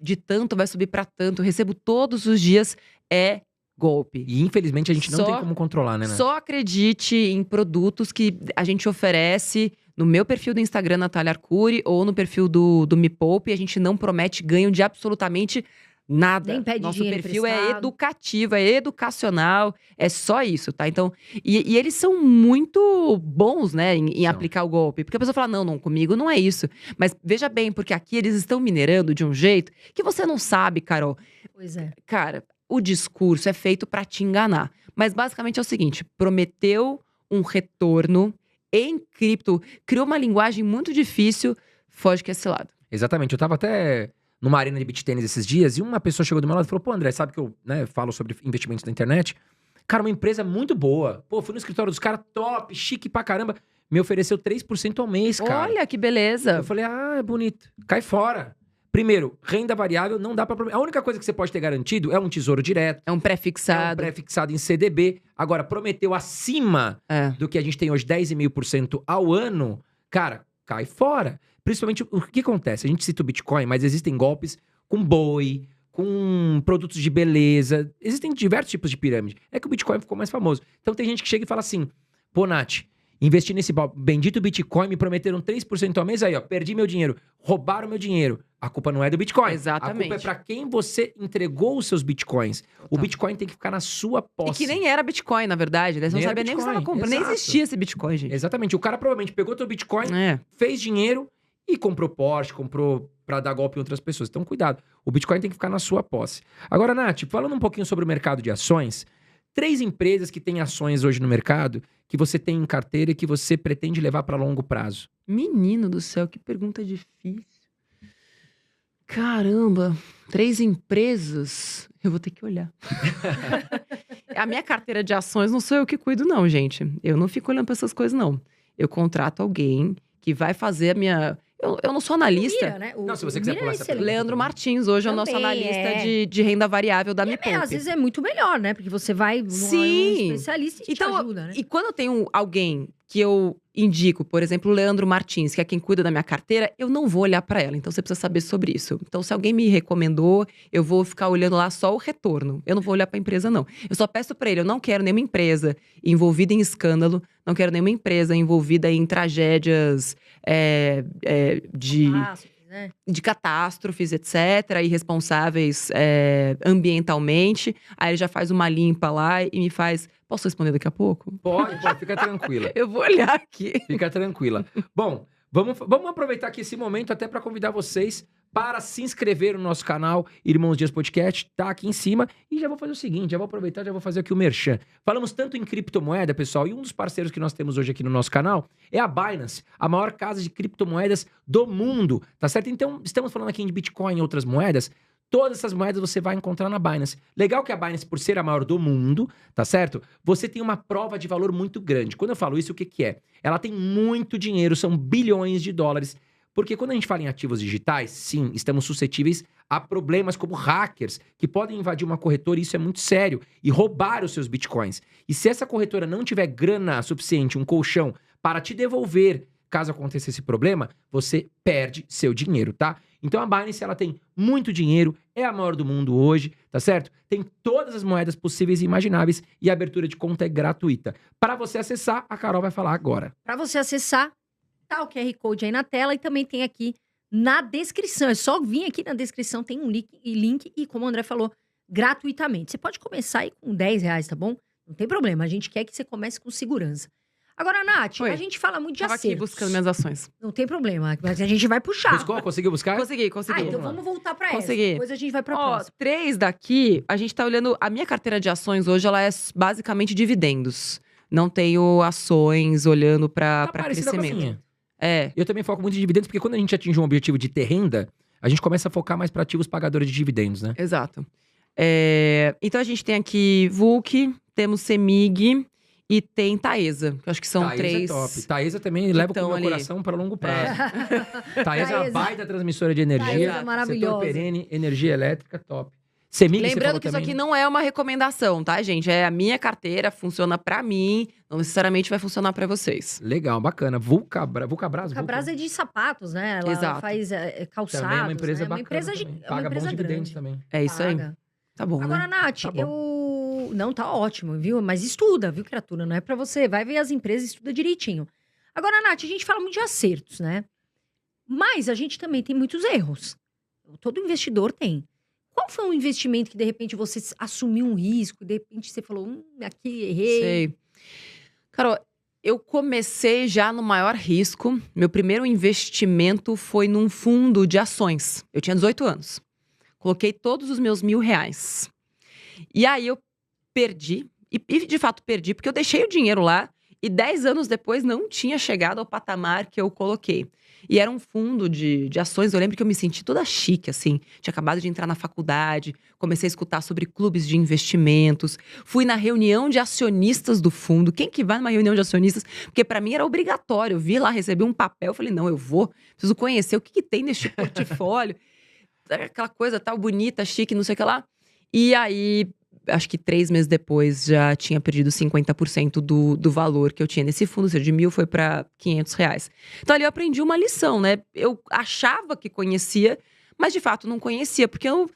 de tanto vai subir pra tanto, eu recebo todos os dias, é golpe. E infelizmente a gente não Só- tem como controlar, né, Nath? Só acredite em produtos que a gente oferece no meu perfil do Instagram, Natália Arcuri, ou no perfil do Me Poupe. A gente não promete ganho de absolutamente nada. Nem pede Nosso dinheiro perfil é emprestado. educativo, é educacional, é só isso, tá? Então, e eles são muito bons, né, em São. aplicar o golpe. Porque a pessoa fala, não, comigo não é isso. Mas veja bem, porque aqui eles estão minerando de um jeito que você não sabe, Carol. Pois é. Cara, o discurso é feito pra te enganar. Mas basicamente é o seguinte: prometeu um retorno em cripto, criou uma linguagem muito difícil, foge que é esse lado. Exatamente. Eu tava até numa arena de beach tênis esses dias e uma pessoa chegou do meu lado e falou: pô, André, sabe que eu falo sobre investimentos na internet? Cara, uma empresa muito boa. Pô, fui no escritório dos caras, top, chique pra caramba. Me ofereceu 3% ao mês, cara. Olha que beleza. Eu falei, é bonito. Cai fora. Primeiro, renda variável não dá pra... A única coisa que você pode ter garantido é um tesouro direto. É um É um pré-fixado. pré-fixado em CDB. Agora, prometeu acima É. do que a gente tem hoje, 10,5% ao ano, cara, cai fora. Principalmente, o que acontece? A gente cita o Bitcoin, mas existem golpes com boi, com produtos de beleza. Existem diversos tipos de pirâmide. É que o Bitcoin ficou mais famoso. Então tem gente que chega e fala assim, pô, Nath, investi nesse bendito Bitcoin, me prometeram 3% ao mês, aí ó, perdi meu dinheiro, roubaram meu dinheiro. A culpa não é do Bitcoin. Exatamente. A culpa é pra quem você entregou os seus Bitcoins. O Total. Bitcoin tem que ficar na sua E posse. que nem era Bitcoin, na verdade, né? Você não Nem era sabia nem o que você estava Bitcoin, comprando. Nem exato. existia esse Bitcoin, gente. Exatamente. O cara provavelmente pegou teu Bitcoin, É. fez dinheiro e comprou Porsche, comprou pra dar golpe em outras pessoas. Então, cuidado. O Bitcoin tem que ficar na sua posse. Agora, Nath, falando um pouquinho sobre o mercado de ações, 3 empresas que têm ações hoje no mercado que você tem em carteira e que você pretende levar pra longo prazo. Menino do céu, que pergunta difícil. Caramba, 3 empresas. Eu vou ter que olhar. A minha carteira de ações não sou eu que cuido, não, gente. Eu não fico olhando pra essas coisas, não. Eu contrato alguém que vai fazer a minha. Eu não sou analista. Mira, né? Não, se você quiser Mira pular é essa excelente. pergunta. Leandro Martins, hoje é o nosso Também, analista é. de renda variável da Me Às Poupe. vezes é muito melhor, né? Porque você vai num Sim. especialista e Então, te ajuda, né? E quando eu tenho alguém que eu indico, por exemplo, o Leandro Martins, que é quem cuida da minha carteira, eu não vou olhar para ela. Então, você precisa saber sobre isso. Então, se alguém me recomendou, eu vou ficar olhando lá só o retorno. Eu não vou olhar para a empresa, não. Eu só peço para ele, eu não quero nenhuma empresa envolvida em escândalo, não quero nenhuma empresa envolvida em tragédias de catástrofes, etc., irresponsáveis ambientalmente. Aí ele já faz uma limpa lá e me faz... Posso responder daqui a pouco? Pode, fica tranquila. Eu vou olhar aqui. Fica tranquila. Bom, vamos aproveitar aqui esse momento até para convidar vocês para se inscrever no nosso canal Irmãos Dias Podcast, tá aqui em cima. E já vou fazer o seguinte, já vou aproveitar, já vou fazer aqui o merchan. Falamos tanto em criptomoeda, pessoal, e um dos parceiros que nós temos hoje aqui no nosso canal é a Binance, a maior casa de criptomoedas do mundo, tá certo? Então, estamos falando aqui de Bitcoin e outras moedas. Todas essas moedas você vai encontrar na Binance. Legal que a Binance, por ser a maior do mundo, tá certo? Você tem uma prova de valor muito grande. Quando eu falo isso, o que que é? Ela tem muito dinheiro, são bilhões de dólares. Porque quando a gente fala em ativos digitais, sim, estamos suscetíveis a problemas como hackers, que podem invadir uma corretora, e isso é muito sério, e roubar os seus bitcoins. E se essa corretora não tiver grana suficiente, um colchão, para te devolver, caso aconteça esse problema, você perde seu dinheiro, tá? Então a Binance, ela tem muito dinheiro, é a maior do mundo hoje, tá certo? Tem todas as moedas possíveis e imagináveis e a abertura de conta é gratuita. Para você acessar, a Carol vai falar agora. Para você acessar, tá o QR Code aí na tela e também tem aqui na descrição. É só vir aqui na descrição, tem um link e, como o André falou, gratuitamente. Você pode começar aí com R$10, tá bom? Não tem problema, a gente quer que você comece com segurança. Agora, Nath, Oi. a gente fala muito de Tava acertos. aqui buscando minhas ações. Não tem problema, mas a gente vai puxar. Buscou? Conseguiu buscar? Consegui. Então vamos voltar pra essa. Consegui. Depois a gente vai pra Ó, próxima. 3 daqui, a gente tá olhando... A minha carteira de ações hoje, ela é basicamente dividendos. Não tenho ações olhando pra parecida com a crescimento. minha. É, Eu também foco muito em dividendos, porque quando a gente atinge um objetivo de ter renda, a gente começa a focar mais para ativos pagadores de dividendos, né? exato. Então a gente tem aqui VULC, temos CEMIG e tem Taesa, que eu acho que são Taesa 3. é top. Taesa também leva com o meu ali. coração para longo prazo. Taesa é uma Taesa. baita transmissora de energia. Taesa é Setor maravilhosa. perene, energia elétrica, top. CEMIG, você Lembrando falou que isso também, aqui né? não é uma recomendação, tá, gente? É a minha carteira, funciona pra mim, não necessariamente vai funcionar pra vocês. Legal, bacana. Vulcabras? Cabras é de sapatos, né? Ela Exato. faz calçados. Também é uma empresa né? bacana. Empresa também. é uma Paga empresa bons dividendos grande. também. É isso aí. Paga. Tá bom, Agora, né? Nath, Tá bom. Não, tá ótimo, viu? Mas estuda, viu, criatura? Não é pra você. Vai ver as empresas, estuda direitinho. Agora, Nath, a gente fala muito de acertos, né? Mas a gente também tem muitos erros. Todo investidor tem. Qual foi um investimento que, de repente, você assumiu um risco? De repente, você falou, aqui errei. Sei. Carol, eu comecei já no maior risco. Meu primeiro investimento foi num fundo de ações. Eu tinha 18 anos. Coloquei todos os meus R$1.000. E aí eu perdi. E de fato perdi, porque eu deixei o dinheiro lá. E 10 anos depois não tinha chegado ao patamar que eu coloquei. E era um fundo de ações. Eu lembro que eu me senti toda chique, assim. Tinha acabado de entrar na faculdade. Comecei a escutar sobre clubes de investimentos. Fui na reunião de acionistas do fundo. Quem que vai numa reunião de acionistas? Porque pra mim era obrigatório. Eu vi lá, recebi um papel. Eu falei, não, eu vou. Preciso conhecer o que tem neste portfólio. Aquela coisa tal, bonita, chique, não sei o que lá. E aí, acho que 3 meses depois, já tinha perdido 50% do valor que eu tinha nesse fundo. Ou seja, de 1.000 foi pra R$500. Então ali eu aprendi uma lição, né? Eu achava que conhecia, mas de fato não conhecia. Porque eu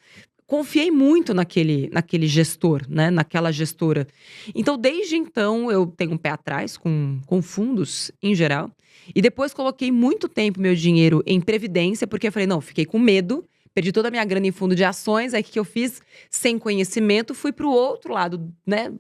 confiei muito naquele gestor, né? Naquela gestora. Então, desde então, eu tenho um pé atrás com fundos em geral. E depois coloquei muito tempo meu dinheiro em previdência, porque eu falei, não, fiquei com medo. Perdi toda a minha grana em fundo de ações. Aí o que eu fiz? Sem conhecimento, fui para o outro lado, né,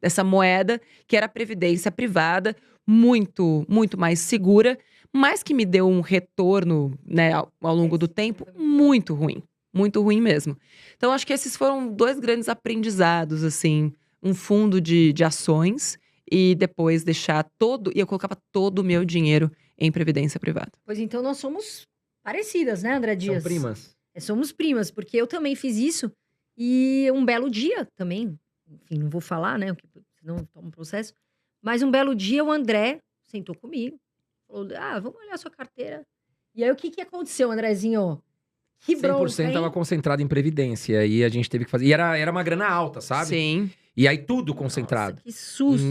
dessa moeda, que era a previdência privada, muito, muito mais segura, mas que me deu um retorno, né, ao longo do tempo, muito ruim. Muito ruim mesmo. Então, acho que esses foram 2 grandes aprendizados, assim. Um fundo de ações e depois deixar todo... E eu colocava todo o meu dinheiro em previdência privada. Pois então, nós somos parecidas, né, André Dias? São primas. Somos primas, porque eu também fiz isso. E um belo dia também, enfim, não vou falar, né, senão toma um processo. Mas um belo dia o André sentou comigo, falou, vamos olhar a sua carteira. E aí, o que aconteceu, Andrezinho? Que bronca, 100% hein? estava concentrado em previdência. E a gente teve que fazer. E era uma grana alta, sabe? Sim. E aí tudo concentrado. Nossa, que susto.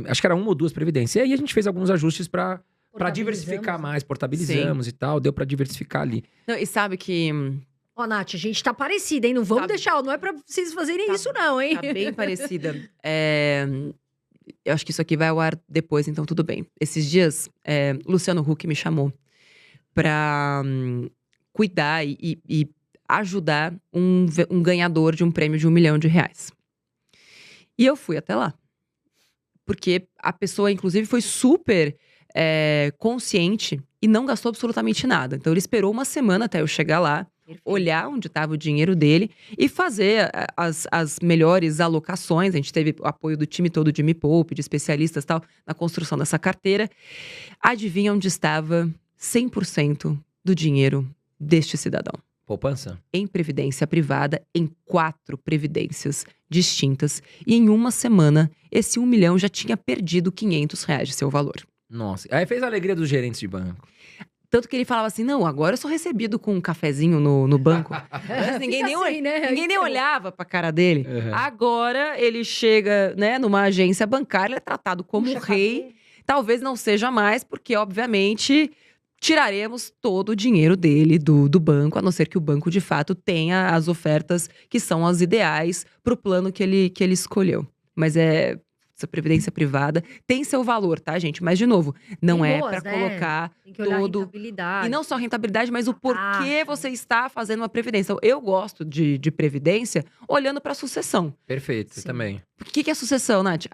Acho que era 1 ou 2 previdências. E aí a gente fez alguns ajustes pra diversificar Portabilizamos. mais, portabilizamos e tal. Deu pra diversificar ali. Não, e sabe que Ó, Nath, a gente tá parecida, hein? Não vamos Tá- deixar, não é pra vocês fazerem tá- isso não, hein? tá bem parecida. Eu acho que isso aqui vai ao ar depois, então tudo bem. Esses dias, Luciano Huck me chamou pra cuidar e ajudar um ganhador de um prêmio de R$1 milhão. E eu fui até lá. Porque a pessoa, inclusive, foi super consciente e não gastou absolutamente nada. Então, ele esperou uma semana até eu chegar lá, olhar onde estava o dinheiro dele e fazer as melhores alocações. A gente teve o apoio do time todo de Me Poupe, de especialistas e tal, na construção dessa carteira. Adivinha onde estava 100% do dinheiro deste cidadão? Poupança? Em previdência privada, em 4 previdências distintas. E em uma semana, esse 1 milhão já tinha perdido R$500 de seu valor. Nossa. Aí fez a alegria dos gerentes de banco. Tanto que ele falava assim, não, agora eu sou recebido com um cafezinho no banco. Mas ninguém, Fica assim, né? ninguém nem Então. olhava pra cara dele. Uhum. Agora ele chega, né, numa agência bancária, ele é tratado como um Puxa rei. cabelo. Talvez não seja mais, porque obviamente tiraremos todo o dinheiro dele do banco, a não ser que o banco de fato tenha as ofertas que são as ideais pro plano que ele escolheu. Mas essa previdência privada tem seu valor, tá, gente? Mas, de novo, não Tem é boas, pra né? colocar Tem que olhar todo- a rentabilidade. e não só a rentabilidade, mas o porquê taxa. você está fazendo uma previdência. Então, eu gosto de previdência olhando pra sucessão. Perfeito, você Sim. também. O que é sucessão, Nath?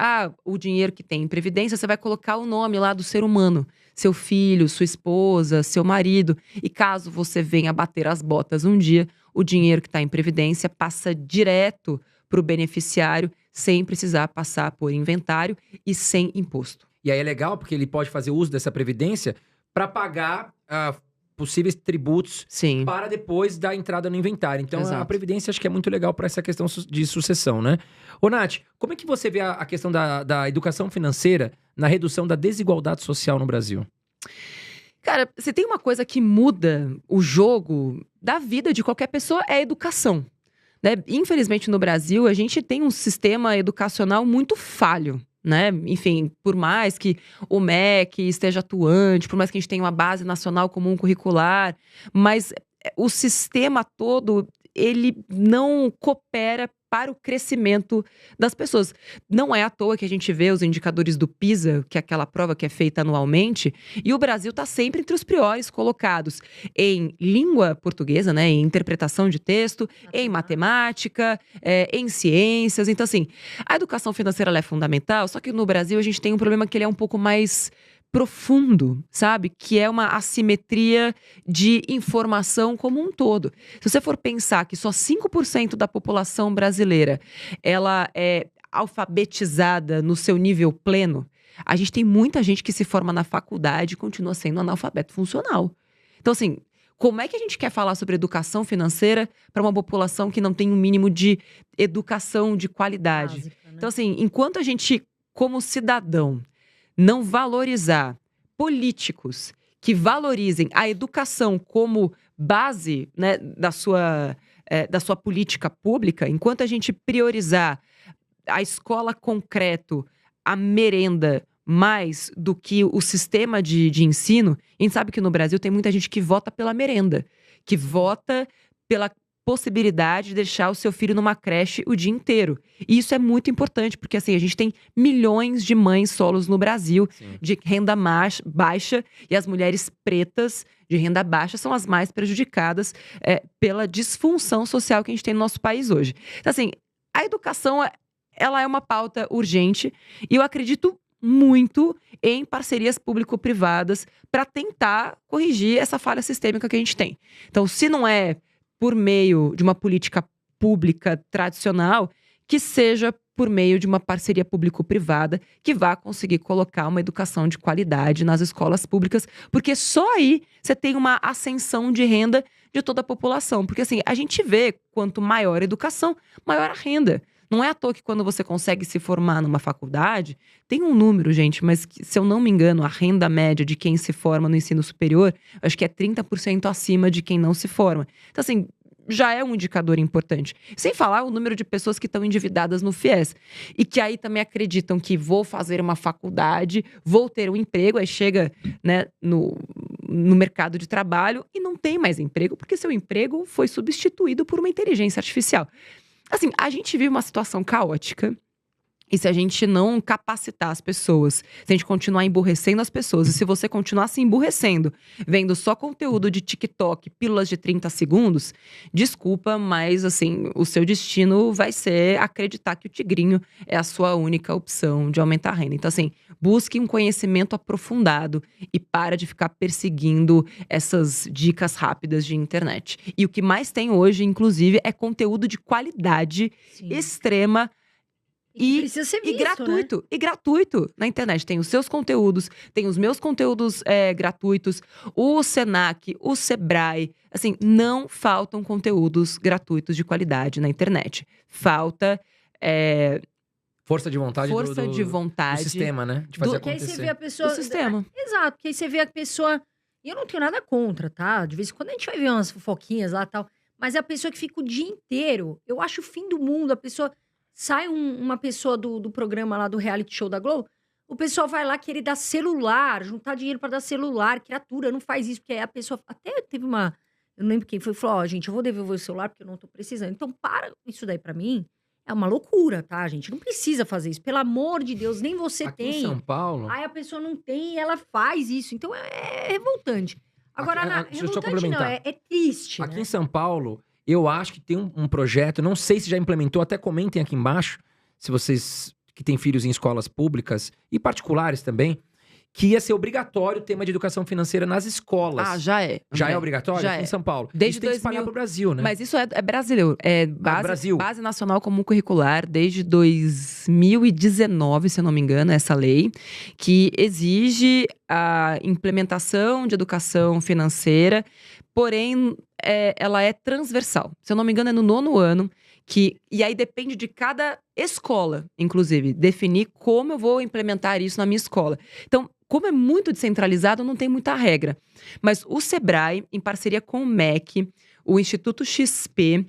O dinheiro que tem em previdência, você vai colocar o nome lá do ser humano. Seu filho, sua esposa, seu marido. E caso você venha bater as botas um dia, o dinheiro que está em previdência passa direto para o beneficiário, sem precisar passar por inventário e sem imposto. E aí é legal porque ele pode fazer uso dessa previdência para pagar possíveis tributos Sim. para depois da entrada no inventário. Então, a Exato. previdência acho que é muito legal para essa questão de sucessão, né? Ô, Nath, como é que você vê a questão da educação financeira na redução da desigualdade social no Brasil? Cara, se tem uma coisa que muda o jogo da vida de qualquer pessoa, é a educação. Né? Infelizmente, no Brasil, a gente tem um sistema educacional muito falho. Né? Enfim, por mais que o MEC esteja atuante, por mais que a gente tenha uma base nacional comum curricular, mas o sistema todo, ele não coopera para o crescimento das pessoas. Não é à toa que a gente vê os indicadores do PISA, que é aquela prova que é feita anualmente, e o Brasil está sempre entre os piores colocados em língua portuguesa, né, em interpretação de texto, em matemática, em ciências. Então, assim, a educação financeira ela é fundamental, só que no Brasil a gente tem um problema que ele é um pouco mais profundo, sabe? Que é uma assimetria de informação como um todo. Se você for pensar que só 5% da população brasileira ela é alfabetizada no seu nível pleno, a gente tem muita gente que se forma na faculdade e continua sendo analfabeto funcional. Então, assim, como é que a gente quer falar sobre educação financeira para uma população que não tem um mínimo de educação de qualidade? Básica, né? Então, assim, enquanto a gente, como cidadão, não valorizar políticos que valorizem a educação como base, né, da sua política pública, enquanto a gente priorizar a escola concreto, a merenda, mais do que o sistema de ensino, a gente sabe que no Brasil tem muita gente que vota pela merenda, que vota pela possibilidade de deixar o seu filho numa creche o dia inteiro. E isso é muito importante, porque assim, a gente tem milhões de mães solos no Brasil, Sim. de renda baixa, e as mulheres pretas de renda baixa são as mais prejudicadas pela disfunção social que a gente tem no nosso país hoje. Então assim, a educação, ela é uma pauta urgente, e eu acredito muito em parcerias público-privadas para tentar corrigir essa falha sistêmica que a gente tem. Então, se não é por meio de uma política pública tradicional, que seja por meio de uma parceria público-privada que vá conseguir colocar uma educação de qualidade nas escolas públicas, porque só aí você tem uma ascensão de renda de toda a população. Porque assim, a gente vê quanto maior a educação, maior a renda. Não é à toa que quando você consegue se formar numa faculdade, tem um número, gente, mas se eu não me engano, a renda média de quem se forma no ensino superior, acho que é 30% acima de quem não se forma. Então, assim, já é um indicador importante. Sem falar o número de pessoas que estão endividadas no FIES. E que aí também acreditam que vou fazer uma faculdade, vou ter um emprego, aí chega, né, no mercado de trabalho e não tem mais emprego, porque seu emprego foi substituído por uma inteligência artificial. Assim, a gente vive uma situação caótica. E se a gente não capacitar as pessoas, se a gente continuar emburrecendo as pessoas, e se você continuar se emburrecendo, vendo só conteúdo de TikTok, pílulas de 30 segundos, desculpa, mas assim, o seu destino vai ser acreditar que o tigrinho é a sua única opção de aumentar a renda. Então assim, busque um conhecimento aprofundado e para de ficar perseguindo essas dicas rápidas de internet. E o que mais tem hoje, inclusive, é conteúdo de qualidade extrema. E precisa ser visto, gratuito, né? E gratuito na internet. Tem os seus conteúdos, tem os meus conteúdos gratuitos, o Senac, o Sebrae. Assim, não faltam conteúdos gratuitos de qualidade na internet. Falta força de vontade do sistema, né? De fazer Porque aí acontecer. você vê a pessoa… Do sistema. Exato, porque aí você vê a pessoa… E eu não tenho nada contra, tá? De vez em quando a gente vai ver umas fofoquinhas lá e tal. Mas é a pessoa que fica o dia inteiro… Eu acho o fim do mundo, a pessoa… Sai uma pessoa do programa lá, do reality show da Globo, o pessoal vai lá querer dar celular, juntar dinheiro pra dar celular. Criatura, não faz isso, porque aí a pessoa… Até teve uma… Eu não lembro quem foi, falou, ó, gente, eu vou devolver o celular porque eu não tô precisando. Então, para isso daí pra mim, é uma loucura, tá, gente? Não precisa fazer isso, pelo amor de Deus, nem você Aqui tem. em São Paulo… Aí a pessoa não tem e ela faz isso. Então, é revoltante. Agora, deixa eu só revoltante não, complementar. é triste, Aqui né? em São Paulo, eu acho que tem um projeto, não sei se já implementou, até comentem aqui embaixo, se vocês que têm filhos em escolas públicas e particulares também, que ia ser obrigatório o tema de educação financeira nas escolas. Ah, já é. Já André. é obrigatório Já aqui é. em São Paulo. Desde Isso tem que espalhar 2000. pro Brasil, né? Mas isso é brasileiro. É Brasil. base Nacional Comum Curricular, desde 2019, se eu não me engano, essa lei, que exige a implementação de educação financeira, porém, ela é transversal. Se eu não me engano, é no 9º ano. E aí depende de cada escola, inclusive, definir como eu vou implementar isso na minha escola. Então, como é muito descentralizado, não tem muita regra. Mas o Sebrae, em parceria com o MEC, o Instituto XP,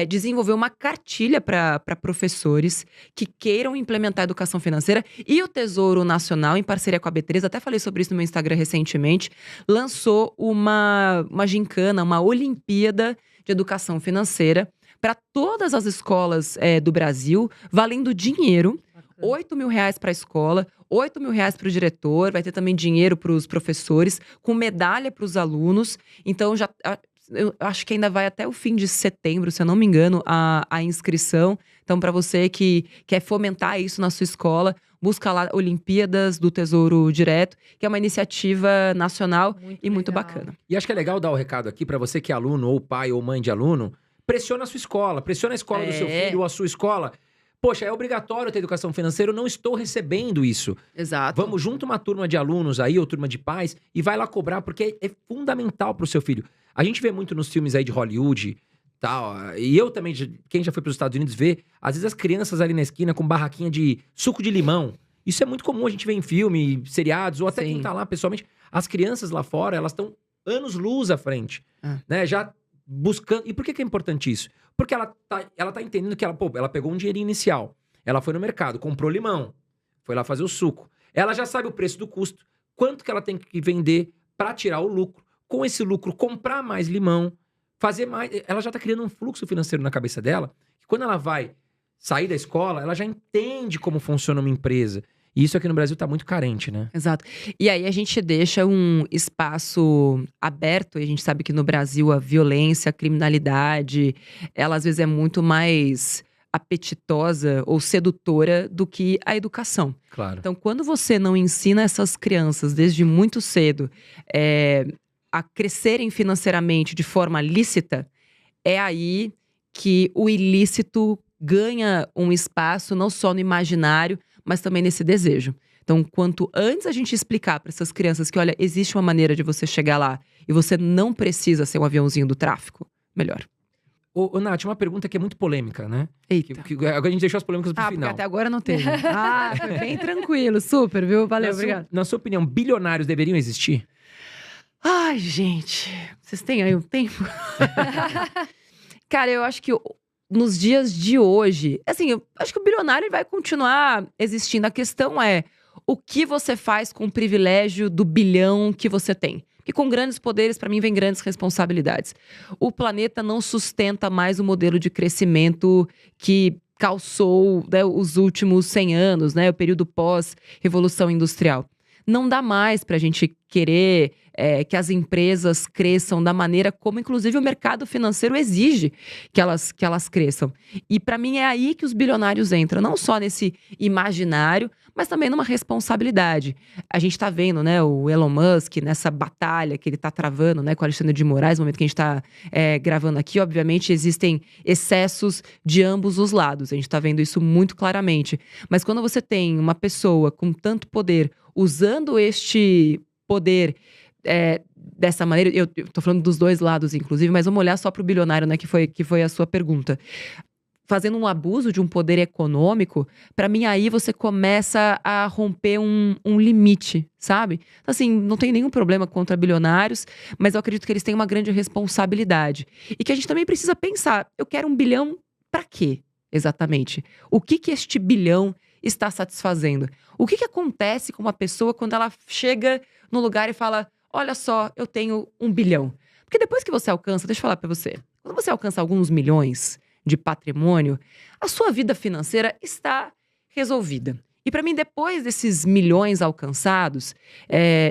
desenvolveu uma cartilha para professores que queiram implementar a educação financeira. E o Tesouro Nacional, em parceria com a B3, até falei sobre isso no meu Instagram recentemente, lançou uma gincana, uma Olimpíada de Educação Financeira para todas as escolas do Brasil, valendo dinheiro. R$8.000 para a escola, R$8.000 para o diretor, vai ter também dinheiro para os professores, com medalha para os alunos. Então, eu acho que ainda vai até o fim de setembro, se eu não me engano, a inscrição. Então, para você que quer fomentar isso na sua escola, busca lá Olimpíadas do Tesouro Direto, que é uma iniciativa nacional muito bacana. E acho que é legal dar o recado aqui para você que é aluno, ou pai ou mãe de aluno, pressiona a sua escola, pressiona a escola do seu filho ou a sua escola. Poxa, é obrigatório ter educação financeira, eu não estou recebendo isso. Exato. Vamos junto uma turma de alunos aí, ou turma de pais, e vai lá cobrar, porque é fundamental pro seu filho. A gente vê muito nos filmes aí de Hollywood, tal, e eu também, quem já foi pros Estados Unidos vê, às vezes as crianças ali na esquina com barraquinha de suco de limão. Isso é muito comum, a gente vê em filme, seriados, ou até quem tá lá pessoalmente. As crianças lá fora, elas estão anos-luz à frente, né? Já buscando… E por que é importante isso? Porque ela tá entendendo que ela pegou um dinheirinho inicial. Ela foi no mercado, comprou limão, foi lá fazer o suco. Ela já sabe o preço do custo, quanto que ela tem que vender para tirar o lucro. Com esse lucro, comprar mais limão, fazer mais… Ela já tá criando um fluxo financeiro na cabeça dela, que quando ela vai sair da escola, ela já entende como funciona uma empresa. E isso aqui no Brasil tá muito carente, né? Exato. E aí a gente deixa um espaço aberto, e a gente sabe que no Brasil a violência, a criminalidade, ela às vezes é muito mais apetitosa ou sedutora do que a educação. Claro. Então, quando você não ensina essas crianças desde muito cedo a crescerem financeiramente de forma lícita, é aí que o ilícito ganha um espaço não só no imaginário, mas também nesse desejo. Então, quanto antes a gente explicar para essas crianças que, olha, existe uma maneira de você chegar lá e você não precisa ser um aviãozinho do tráfico, melhor. Ô, Nath, uma pergunta que é muito polêmica, né? Eita. Agora a gente deixou as polêmicas pro final. Porque até agora não teve. Foi bem tranquilo, super, viu? Valeu, obrigado. Na sua opinião, bilionários deveriam existir? Ai, gente, vocês têm aí um tempo? Cara, eu acho que nos dias de hoje, assim, eu acho que o bilionário vai continuar existindo. A questão é o que você faz com o privilégio do bilhão que você tem. Porque com grandes poderes, para mim, vem grandes responsabilidades. O planeta não sustenta mais o modelo de crescimento que calçou, né, os últimos 100 anos, né, o período pós-revolução industrial. Não dá mais para a gente querer que as empresas cresçam da maneira como, inclusive, o mercado financeiro exige que elas cresçam. E para mim é aí que os bilionários entram, não só nesse imaginário, mas também numa responsabilidade. A gente está vendo, né, o Elon Musk nessa batalha que ele está travando, né, com o Alexandre de Moraes, no momento que a gente está gravando aqui. Obviamente existem excessos de ambos os lados, a gente está vendo isso muito claramente. Mas quando você tem uma pessoa com tanto poder usando este poder dessa maneira, eu tô falando dos dois lados, inclusive, mas vamos olhar só pro bilionário, né, que foi a sua pergunta. Fazendo um abuso de um poder econômico, para mim aí você começa a romper um limite, sabe? Então, assim, não tem nenhum problema contra bilionários, mas eu acredito que eles têm uma grande responsabilidade. E que a gente também precisa pensar, eu quero 1 bilhão para quê, exatamente? O que este bilhão está satisfazendo? O que acontece com uma pessoa quando ela chega no lugar e fala, olha só, eu tenho 1 bilhão. Porque depois que você alcança, deixa eu falar pra você, quando você alcança alguns milhões de patrimônio, a sua vida financeira está resolvida. E para mim, depois desses milhões alcançados,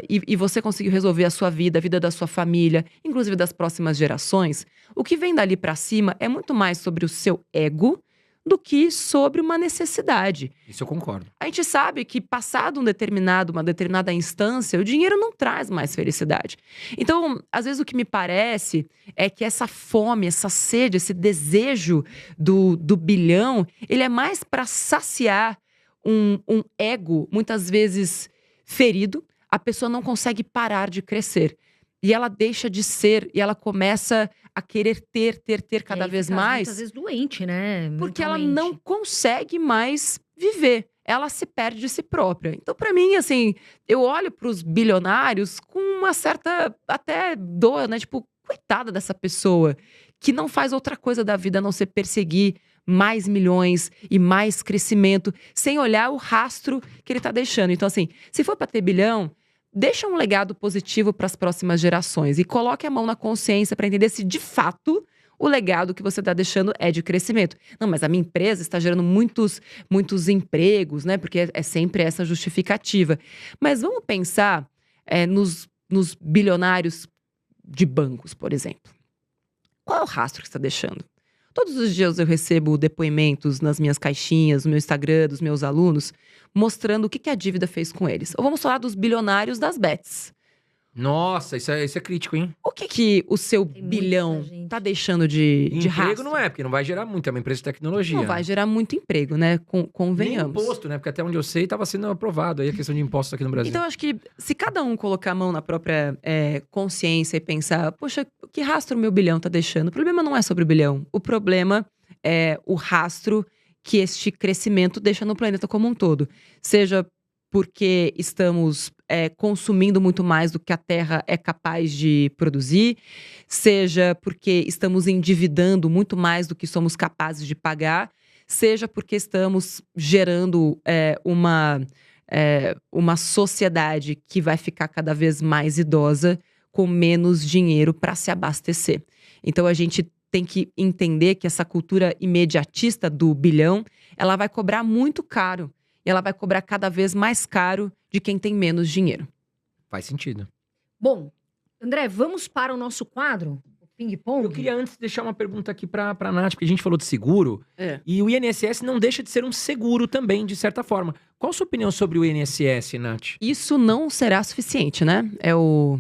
e você conseguiu resolver a sua vida, a vida da sua família, inclusive das próximas gerações, o que vem dali para cima é muito mais sobre o seu ego do que sobre uma necessidade. Isso eu concordo. A gente sabe que passado uma determinada instância, o dinheiro não traz mais felicidade. Então, às vezes o que me parece é que essa fome, essa sede, esse desejo do bilhão, ele é mais para saciar um ego, muitas vezes ferido. A pessoa não consegue parar de crescer. E ela deixa de ser, e ela começa a querer ter cada vez mais. Muitas vezes doente, né? Porque ela mentalmente. não consegue mais viver. Ela se perde de si própria. Então, pra mim, assim, eu olho pros bilionários com uma certa até dor, né? Tipo, coitada dessa pessoa que não faz outra coisa da vida a não ser perseguir mais milhões e mais crescimento, sem olhar o rastro que ele tá deixando. Então, assim, se for pra ter bilhão, deixa um legado positivo para as próximas gerações e coloque a mão na consciência para entender se de fato o legado que você está deixando é de crescimento. Não, mas a minha empresa está gerando muitos empregos, né? Porque é sempre essa justificativa. Mas vamos pensar nos bilionários de bancos, por exemplo. Qual é o rastro que você está deixando? Todos os dias eu recebo depoimentos nas minhas caixinhas, no meu Instagram, dos meus alunos, mostrando o que a dívida fez com eles. Ou vamos falar dos bilionários das bets. Nossa, isso é crítico, hein? O que o seu Tem bilhão muita gente. tá deixando de Emprego rastro? não é, porque não vai gerar muito, é uma empresa de tecnologia. Não vai gerar muito emprego, né? Nem Convenhamos. imposto, né? Porque até onde eu sei, estava sendo aprovado aí a questão de impostos aqui no Brasil. Então, acho que se cada um colocar a mão na própria consciência e pensar, poxa, que rastro o meu bilhão tá deixando? O problema não é sobre o bilhão. O problema é o rastro que este crescimento deixa no planeta como um todo. Seja porque estamos consumindo muito mais do que a Terra é capaz de produzir, seja porque estamos endividando muito mais do que somos capazes de pagar, seja porque estamos gerando uma sociedade que vai ficar cada vez mais idosa, com menos dinheiro para se abastecer. Então a gente tem que entender que essa cultura imediatista do bilhão, ela vai cobrar muito caro. E ela vai cobrar cada vez mais caro de quem tem menos dinheiro. Faz sentido. Bom, André, vamos para o nosso quadro, o ping-pong? Eu queria antes deixar uma pergunta aqui pra Nath, porque a gente falou de seguro, e o INSS não deixa de ser um seguro também, de certa forma. Qual a sua opinião sobre o INSS, Nath? Isso não será suficiente, né? É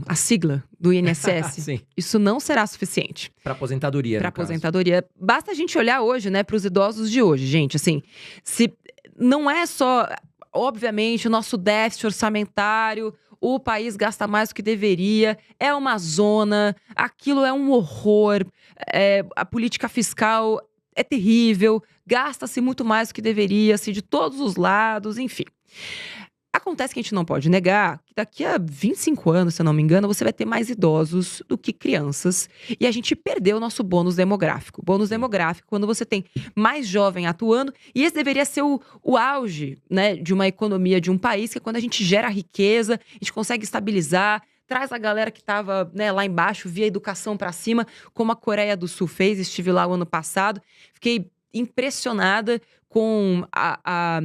a sigla do INSS. Sim. Isso não será suficiente. Pra aposentadoria, Para no caso. aposentadoria. Basta a gente olhar hoje, né, para os idosos de hoje, gente. Assim, se não é só, obviamente, o nosso déficit orçamentário, o país gasta mais do que deveria, é uma zona, aquilo é um horror, a política fiscal é terrível, gasta-se muito mais do que deveria, assim, de todos os lados, enfim. Acontece que a gente não pode negar que daqui a 25 anos, se eu não me engano, você vai ter mais idosos do que crianças. E a gente perdeu o nosso bônus demográfico. Bônus demográfico, quando você tem mais jovem atuando. E esse deveria ser o auge, né, de uma economia de um país, que é quando a gente gera riqueza, a gente consegue estabilizar, traz a galera que estava, né, lá embaixo, via educação para cima, como a Coreia do Sul fez. Estive lá o ano passado. Fiquei impressionada com a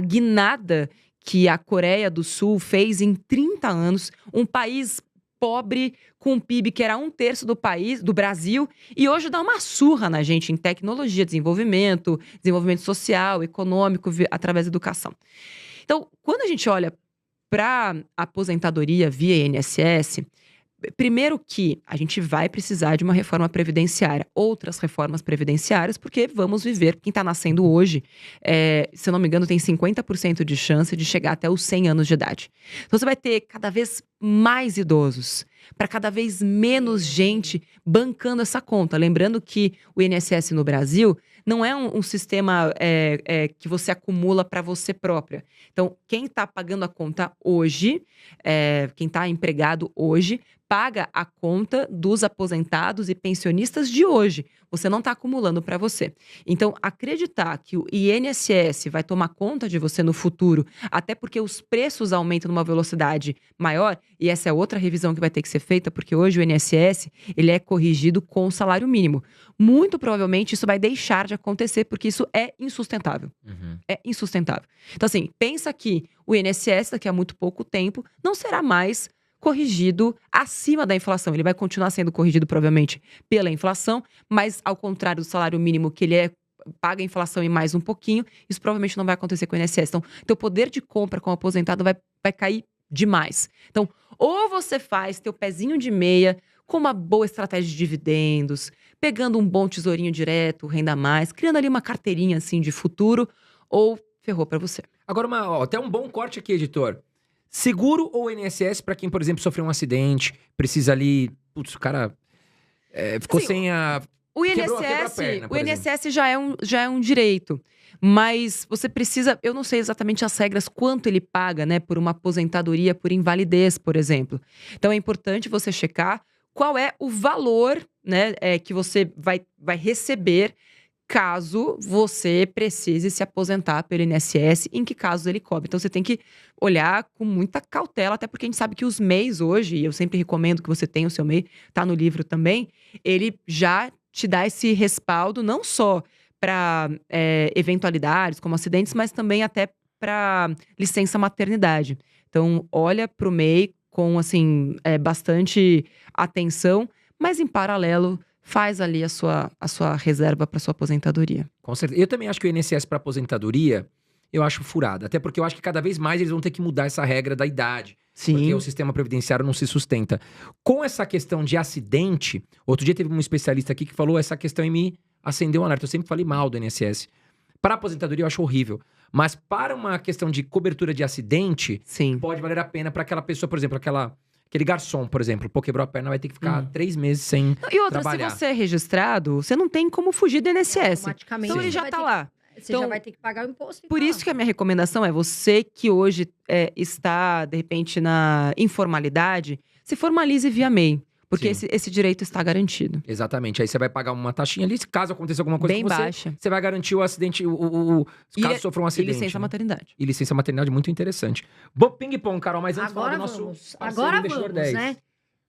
guinada que a Coreia do Sul fez em 30 anos. Um país pobre, com um PIB que era 1/3 do Brasil, e hoje dá uma surra na gente em tecnologia, desenvolvimento social, econômico, através da educação. Então, quando a gente olha para aposentadoria via INSS, primeiro que a gente vai precisar de uma reforma previdenciária, outras reformas previdenciárias, porque vamos viver, quem está nascendo hoje, se eu não me engano, tem 50% de chance de chegar até os 100 anos de idade. Então você vai ter cada vez mais idosos, para cada vez menos gente bancando essa conta. Lembrando que o INSS no Brasil não é um sistema que você acumula para você própria. Então, quem está pagando a conta hoje, quem está empregado hoje, paga a conta dos aposentados e pensionistas de hoje. Você não está acumulando para você. Então, acreditar que o INSS vai tomar conta de você no futuro, até porque os preços aumentam numa velocidade maior, e essa é outra revisão que vai ter que ser feita, porque hoje o INSS ele é corrigido com o salário mínimo. Muito provavelmente isso vai deixar de acontecer, porque isso é insustentável. É insustentável. Então, assim, pensa que o INSS, daqui a muito pouco tempo, não será mais corrigido acima da inflação. Ele vai continuar sendo corrigido, provavelmente, pela inflação, mas ao contrário do salário mínimo, que ele paga a inflação e mais um pouquinho, isso provavelmente não vai acontecer com o INSS. Então, teu poder de compra como aposentado vai cair demais. Então, ou você faz teu pezinho de meia com uma boa estratégia de dividendos, pegando um bom tesourinho direto, renda mais, criando ali uma carteirinha assim de futuro, ou ferrou pra você. Agora, até um bom corte aqui, editor. Seguro ou INSS para quem, por exemplo, sofreu um acidente, precisa ali... Putz, o cara ficou Assim, sem a... O quebrou a perna, por INSS já é um direito, mas você precisa... Eu não sei exatamente as regras, quanto ele paga, né, por uma aposentadoria por invalidez, por exemplo. Então é importante você checar qual é o valor, né, que você vai receber caso você precise se aposentar pelo INSS, em que casos ele cobre. Então você tem que olhar com muita cautela, até porque a gente sabe que os MEIs hoje, e eu sempre recomendo que você tenha o seu MEI, tá no livro também, ele já te dá esse respaldo, não só para eventualidades como acidentes, mas também até para licença maternidade. Então olha para o MEI com assim, bastante atenção, mas em paralelo faz ali a sua reserva para sua aposentadoria. Com certeza. Eu também acho que o INSS para aposentadoria, eu acho furada. Até porque eu acho que cada vez mais eles vão ter que mudar essa regra da idade. Sim. Porque o sistema previdenciário não se sustenta. Com essa questão de acidente, outro dia teve um especialista aqui que falou essa questão e me acendeu um alerta. Eu sempre falei mal do INSS. Para aposentadoria eu acho horrível. Mas para uma questão de cobertura de acidente, Sim. pode valer a pena para aquela pessoa, por exemplo, aquele garçom, por exemplo, pô, quebrou a perna, vai ter que ficar 3 meses sem E outra, trabalhar. se você é registrado, você não tem como fugir do INSS. Automaticamente. Então ele já tá lá. Você Então, já vai ter que pagar o imposto. Por isso que a minha recomendação é você que hoje está, de repente, na informalidade, se formalize via MEI. Porque esse direito está garantido. Exatamente. Aí você vai pagar uma taxinha ali, se caso aconteça alguma coisa Bem com você, baixa. você vai garantir o acidente, caso sofra um E acidente. licença né? maternidade. E licença maternidade, muito interessante. Bom, ping-pong, Carol, mas antes Agora fala do nosso vamos. parceiro Agora investidor vamos, 10. né?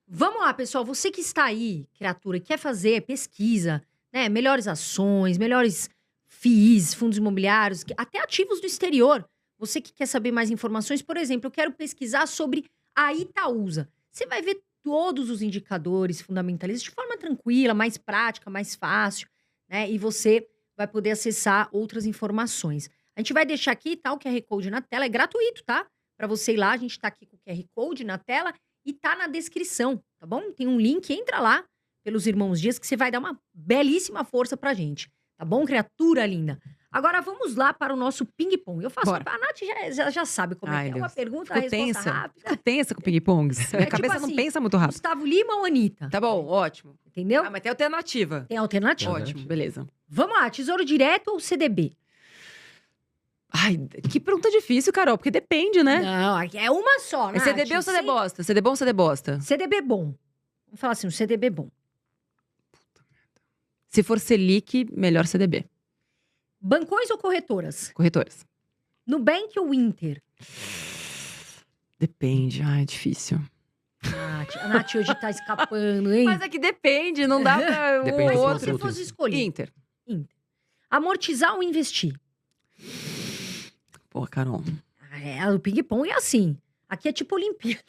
Vamos lá, pessoal. Você que está aí, criatura, quer fazer pesquisa, né? Melhores ações, melhores FIIs, fundos imobiliários, até ativos do exterior. Você que quer saber mais informações, por exemplo, eu quero pesquisar sobre a Itaúsa. Você vai ver todos os indicadores fundamentalistas de forma tranquila, mais prática, mais fácil, né? E você vai poder acessar outras informações. A gente vai deixar aqui, tá, o QR Code na tela, é gratuito, tá? Para você ir lá, a gente tá aqui com o QR Code na tela e tá na descrição, tá bom? Tem um link, entra lá pelos Irmãos Dias que você vai dar uma belíssima força pra gente, tá bom, criatura linda? Agora vamos lá para o nosso ping-pong. Eu faço, Bora. a Nath já sabe como é que é. Uma pergunta, a Ficou resposta tensa. rápida. Ficou tensa com ping-pongs. Minha tipo cabeça assim, não pensa muito rápido. Gustavo Lima ou Anitta? Tá bom, ótimo. Entendeu? Ah, mas tem alternativa. Tem alternativa. Ótimo, beleza. Vamos lá, Tesouro Direto ou CDB? Ai, que pergunta difícil, Carol, porque depende, né? Não, aqui é uma só, né? É CDB ou CD bosta? CD bom ou CD bosta? CDB bom. Vamos falar assim, um CDB bom. Se for Selic, melhor CDB. Bancões ou corretoras? Corretoras. Nubank ou Inter? Depende. Ai, é difícil. A Nath hoje tá escapando, hein? Mas é que depende, não dá pra Depende o dos outro. Se você fosse escolher. Inter. Amortizar ou investir? Pô, Carol. O ping-pong é assim. Aqui é tipo Olimpíada.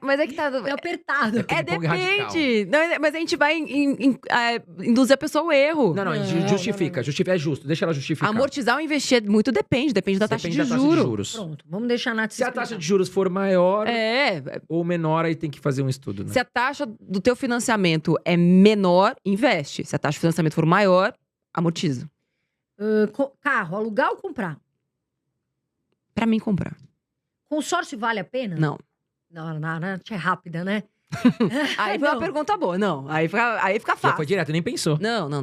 Mas é que tá… É apertado. É, Ping-pong radical. depende. Não, mas a gente vai induzir a pessoa ao erro. Não, Não, justifica. não. Justifica, é justo. Deixa ela justificar. Amortizar ou investir muito depende da taxa Depende de da taxa de juros. juros. Pronto, vamos deixar a Nath se Se a explicar. taxa de juros for maior É, ou menor, aí tem que fazer um estudo, né? se a taxa do teu financiamento é menor, investe. Se a taxa de financiamento for maior, amortiza. Carro, alugar ou comprar? Pra mim, comprar. Consórcio vale a pena? Não. Não, a Nath é rápida, né? Aí foi uma Não. pergunta boa. Não, aí fica Já fácil. foi direto, nem pensou. Não. Não.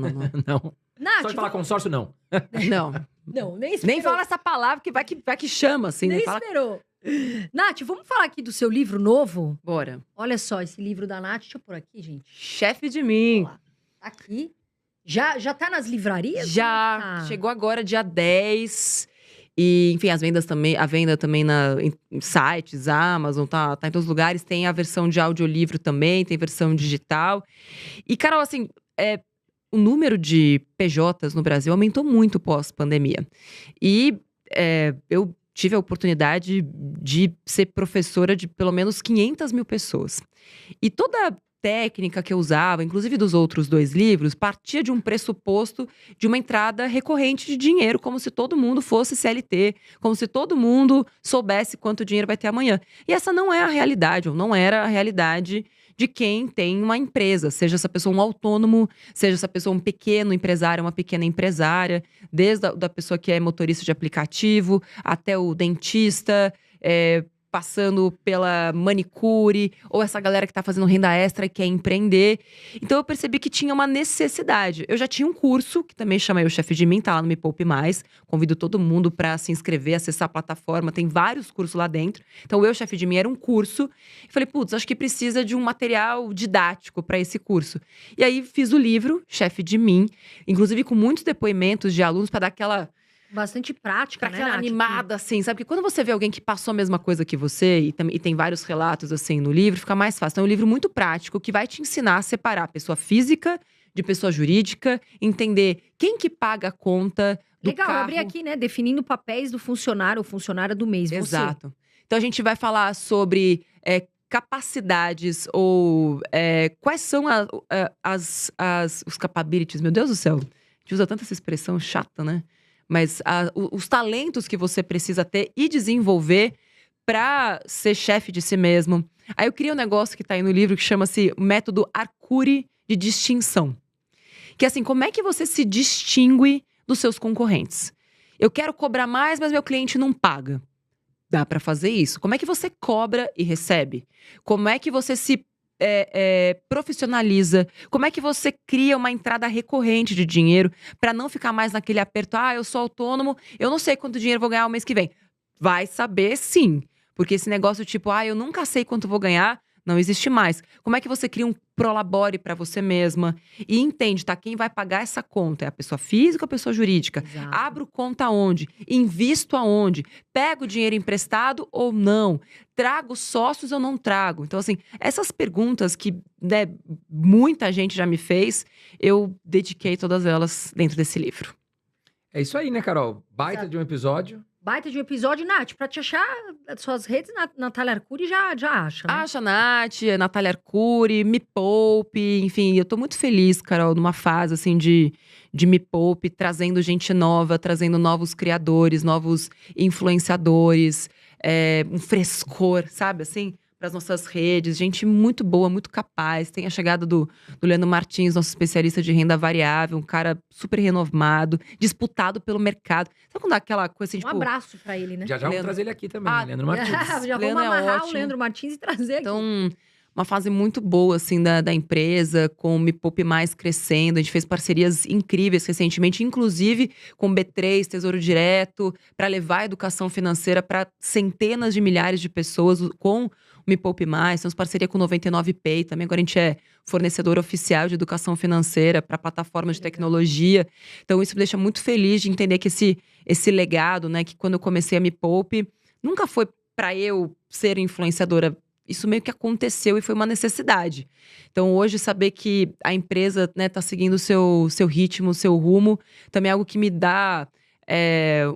Nath, Só de falar consórcio, não. Não. não, nem esperou. Nem fala essa palavra que vai que chama, assim. Nem Nem fala… esperou. Nath, vamos falar aqui do seu livro novo? Bora. Olha só, esse livro da Nath, deixa eu pôr aqui, gente. Chefe de mim. Olha lá, tá aqui. Já tá nas livrarias? Já. Como é que tá? Chegou agora, dia 10. E, enfim, a venda também em sites, Amazon, tá em todos os lugares. Tem a versão de audiolivro também, tem versão digital. E, Carol, assim, o número de PJs no Brasil aumentou muito pós-pandemia. E eu tive a oportunidade de ser professora de pelo menos 500 mil pessoas. E toda a técnica que eu usava, inclusive dos outros 2 livros, partia de um pressuposto de uma entrada recorrente de dinheiro, como se todo mundo fosse CLT, como se todo mundo soubesse quanto dinheiro vai ter amanhã. E essa não é a realidade, ou não era a realidade de quem tem uma empresa, seja essa pessoa um autônomo, seja essa pessoa um pequeno empresário, uma pequena empresária, desde da pessoa que é motorista de aplicativo, até o dentista, passando pela manicure, ou essa galera que tá fazendo renda extra e quer empreender. Então eu percebi que tinha uma necessidade. Eu já tinha um curso, que também chama Eu Chefe de Mim, tá lá no Me Poupe Mais. Convido todo mundo para se inscrever, acessar a plataforma, tem vários cursos lá dentro. Então o Eu Chefe de Mim era um curso. E falei, putz, acho que precisa de um material didático para esse curso. E aí fiz o livro, Chefe de Mim, inclusive com muitos depoimentos de alunos para dar aquela… Bastante prática, né, aquela Nath? animada, assim, sabe? Porque quando você vê alguém que passou a mesma coisa que você, e tem vários relatos, assim, no livro, fica mais fácil. Então, é um livro muito prático, que vai te ensinar a separar pessoa física de pessoa jurídica, entender quem que paga a conta do Legal, carro. abri aqui, né? Definindo papéis do funcionário ou funcionária do mês. Você. Exato. Então, a gente vai falar sobre capacidades ou quais são os capabilities. Meu Deus do céu, a gente usa tanta essa expressão chata, né? Mas os talentos que você precisa ter e desenvolver para ser chefe de si mesmo. Aí eu criei um negócio que tá aí no livro que chama-se Método Arcuri de Distinção. Que é assim, como é que você se distingue dos seus concorrentes? Eu quero cobrar mais, mas meu cliente não paga. Dá para fazer isso. Como é que você cobra e recebe? Como é que você se profissionaliza? Como é que você cria uma entrada recorrente de dinheiro para não ficar mais naquele aperto? Eu sou autônomo, eu não sei quanto dinheiro vou ganhar o mês que vem. Vai saber sim, porque esse negócio tipo, eu nunca sei quanto vou ganhar, não existe mais. Como é que você cria um prolabore para você mesma e entende, tá? Quem vai pagar essa conta é a pessoa física ou a pessoa jurídica? Exato. Abro conta aonde? Invisto aonde? Pego o dinheiro emprestado ou não? Trago sócios ou não trago? Então, assim, essas perguntas que muita gente já me fez, eu dediquei todas elas dentro desse livro. É isso aí, né, Carol? Baita Exato. de um episódio. Baita de um episódio, Nath. Pra te achar as suas redes, Natália Arcuri já acha, né? Acha Nath, Natália Arcuri, Me Poupe, enfim, eu tô muito feliz, Carol, numa fase assim de Me Poupe, trazendo gente nova, trazendo novos criadores, novos influenciadores, um frescor, sabe assim? Para as nossas redes, gente muito boa, muito capaz. Tem a chegada do Leandro Martins, nosso especialista de renda variável, um cara super renomado, disputado pelo mercado. Sabe quando dá aquela coisa assim, Um tipo… abraço pra ele, né? Já vamos Leandro. trazer ele aqui também, Leandro Martins. Já vamos Leandro é amarrar o ótimo. Leandro Martins e trazer aqui. Então, uma fase muito boa, assim, da empresa, com o Me Poupe Mais crescendo. A gente fez parcerias incríveis recentemente, inclusive com o B3, Tesouro Direto, para levar a educação financeira para centenas de milhares de pessoas com o Me Poupe Mais. Temos parceria com o 99Pay também. Agora a gente é fornecedor oficial de educação financeira para plataformas de tecnologia. Então isso me deixa muito feliz de entender que esse legado, né, que quando eu comecei a Me Poupe, nunca foi para eu ser influenciadora. Isso meio que aconteceu e foi uma necessidade. Então, hoje, saber que a empresa, né, tá seguindo o seu ritmo, o seu rumo, também é algo que me dá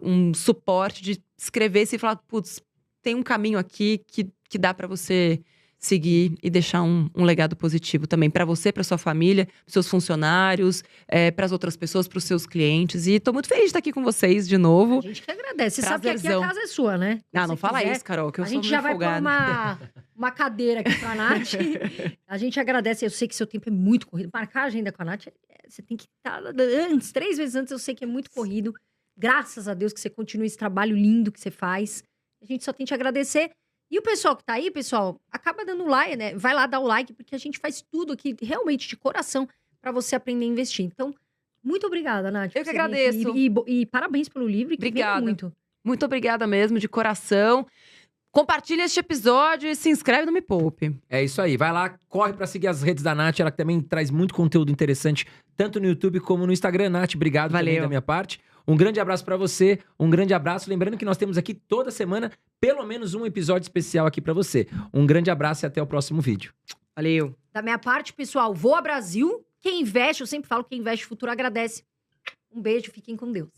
um suporte de escrever e falar, putz, tem um caminho aqui que dá para você seguir e deixar um legado positivo também para você, para sua família, pros seus funcionários, para as outras pessoas, para os seus clientes. E tô muito feliz de estar aqui com vocês de novo. A gente que agradece. Você sabe que aqui a Prazerzão. casa é sua, né? Ah, Se não você fala quiser, isso, Carol, que eu a sou gente meio já vai pôr folgada. uma cadeira aqui pra Nath. A gente agradece. Eu sei que seu tempo é muito corrido. Marcar a agenda com a Nath, você tem que estar antes, 3 vezes antes. Eu sei que é muito corrido. Graças a Deus que você continua esse trabalho lindo que você faz. A gente só tem que te agradecer. E o pessoal que tá aí, pessoal, acaba dando like, né? Vai lá dar o like, porque a gente faz tudo aqui realmente de coração pra você aprender a investir. Então, muito obrigada, Nath. Eu por que você vir aqui. agradeço. E parabéns pelo livro. E que venha Obrigada. muito. Muito obrigada mesmo, de coração. Compartilha este episódio e se inscreve no Me Poupe. É isso aí. Vai lá, corre pra seguir as redes da Nath. Ela que também traz muito conteúdo interessante, tanto no YouTube como no Instagram. Nath, obrigado também Valeu. da minha parte. Um grande abraço pra você, um grande abraço. Lembrando que nós temos aqui toda semana pelo menos um episódio especial aqui pra você. Um grande abraço e até o próximo vídeo. Valeu. Da minha parte, pessoal, Voa Brasil. Quem investe, eu sempre falo, quem investe no futuro agradece. Um beijo, fiquem com Deus.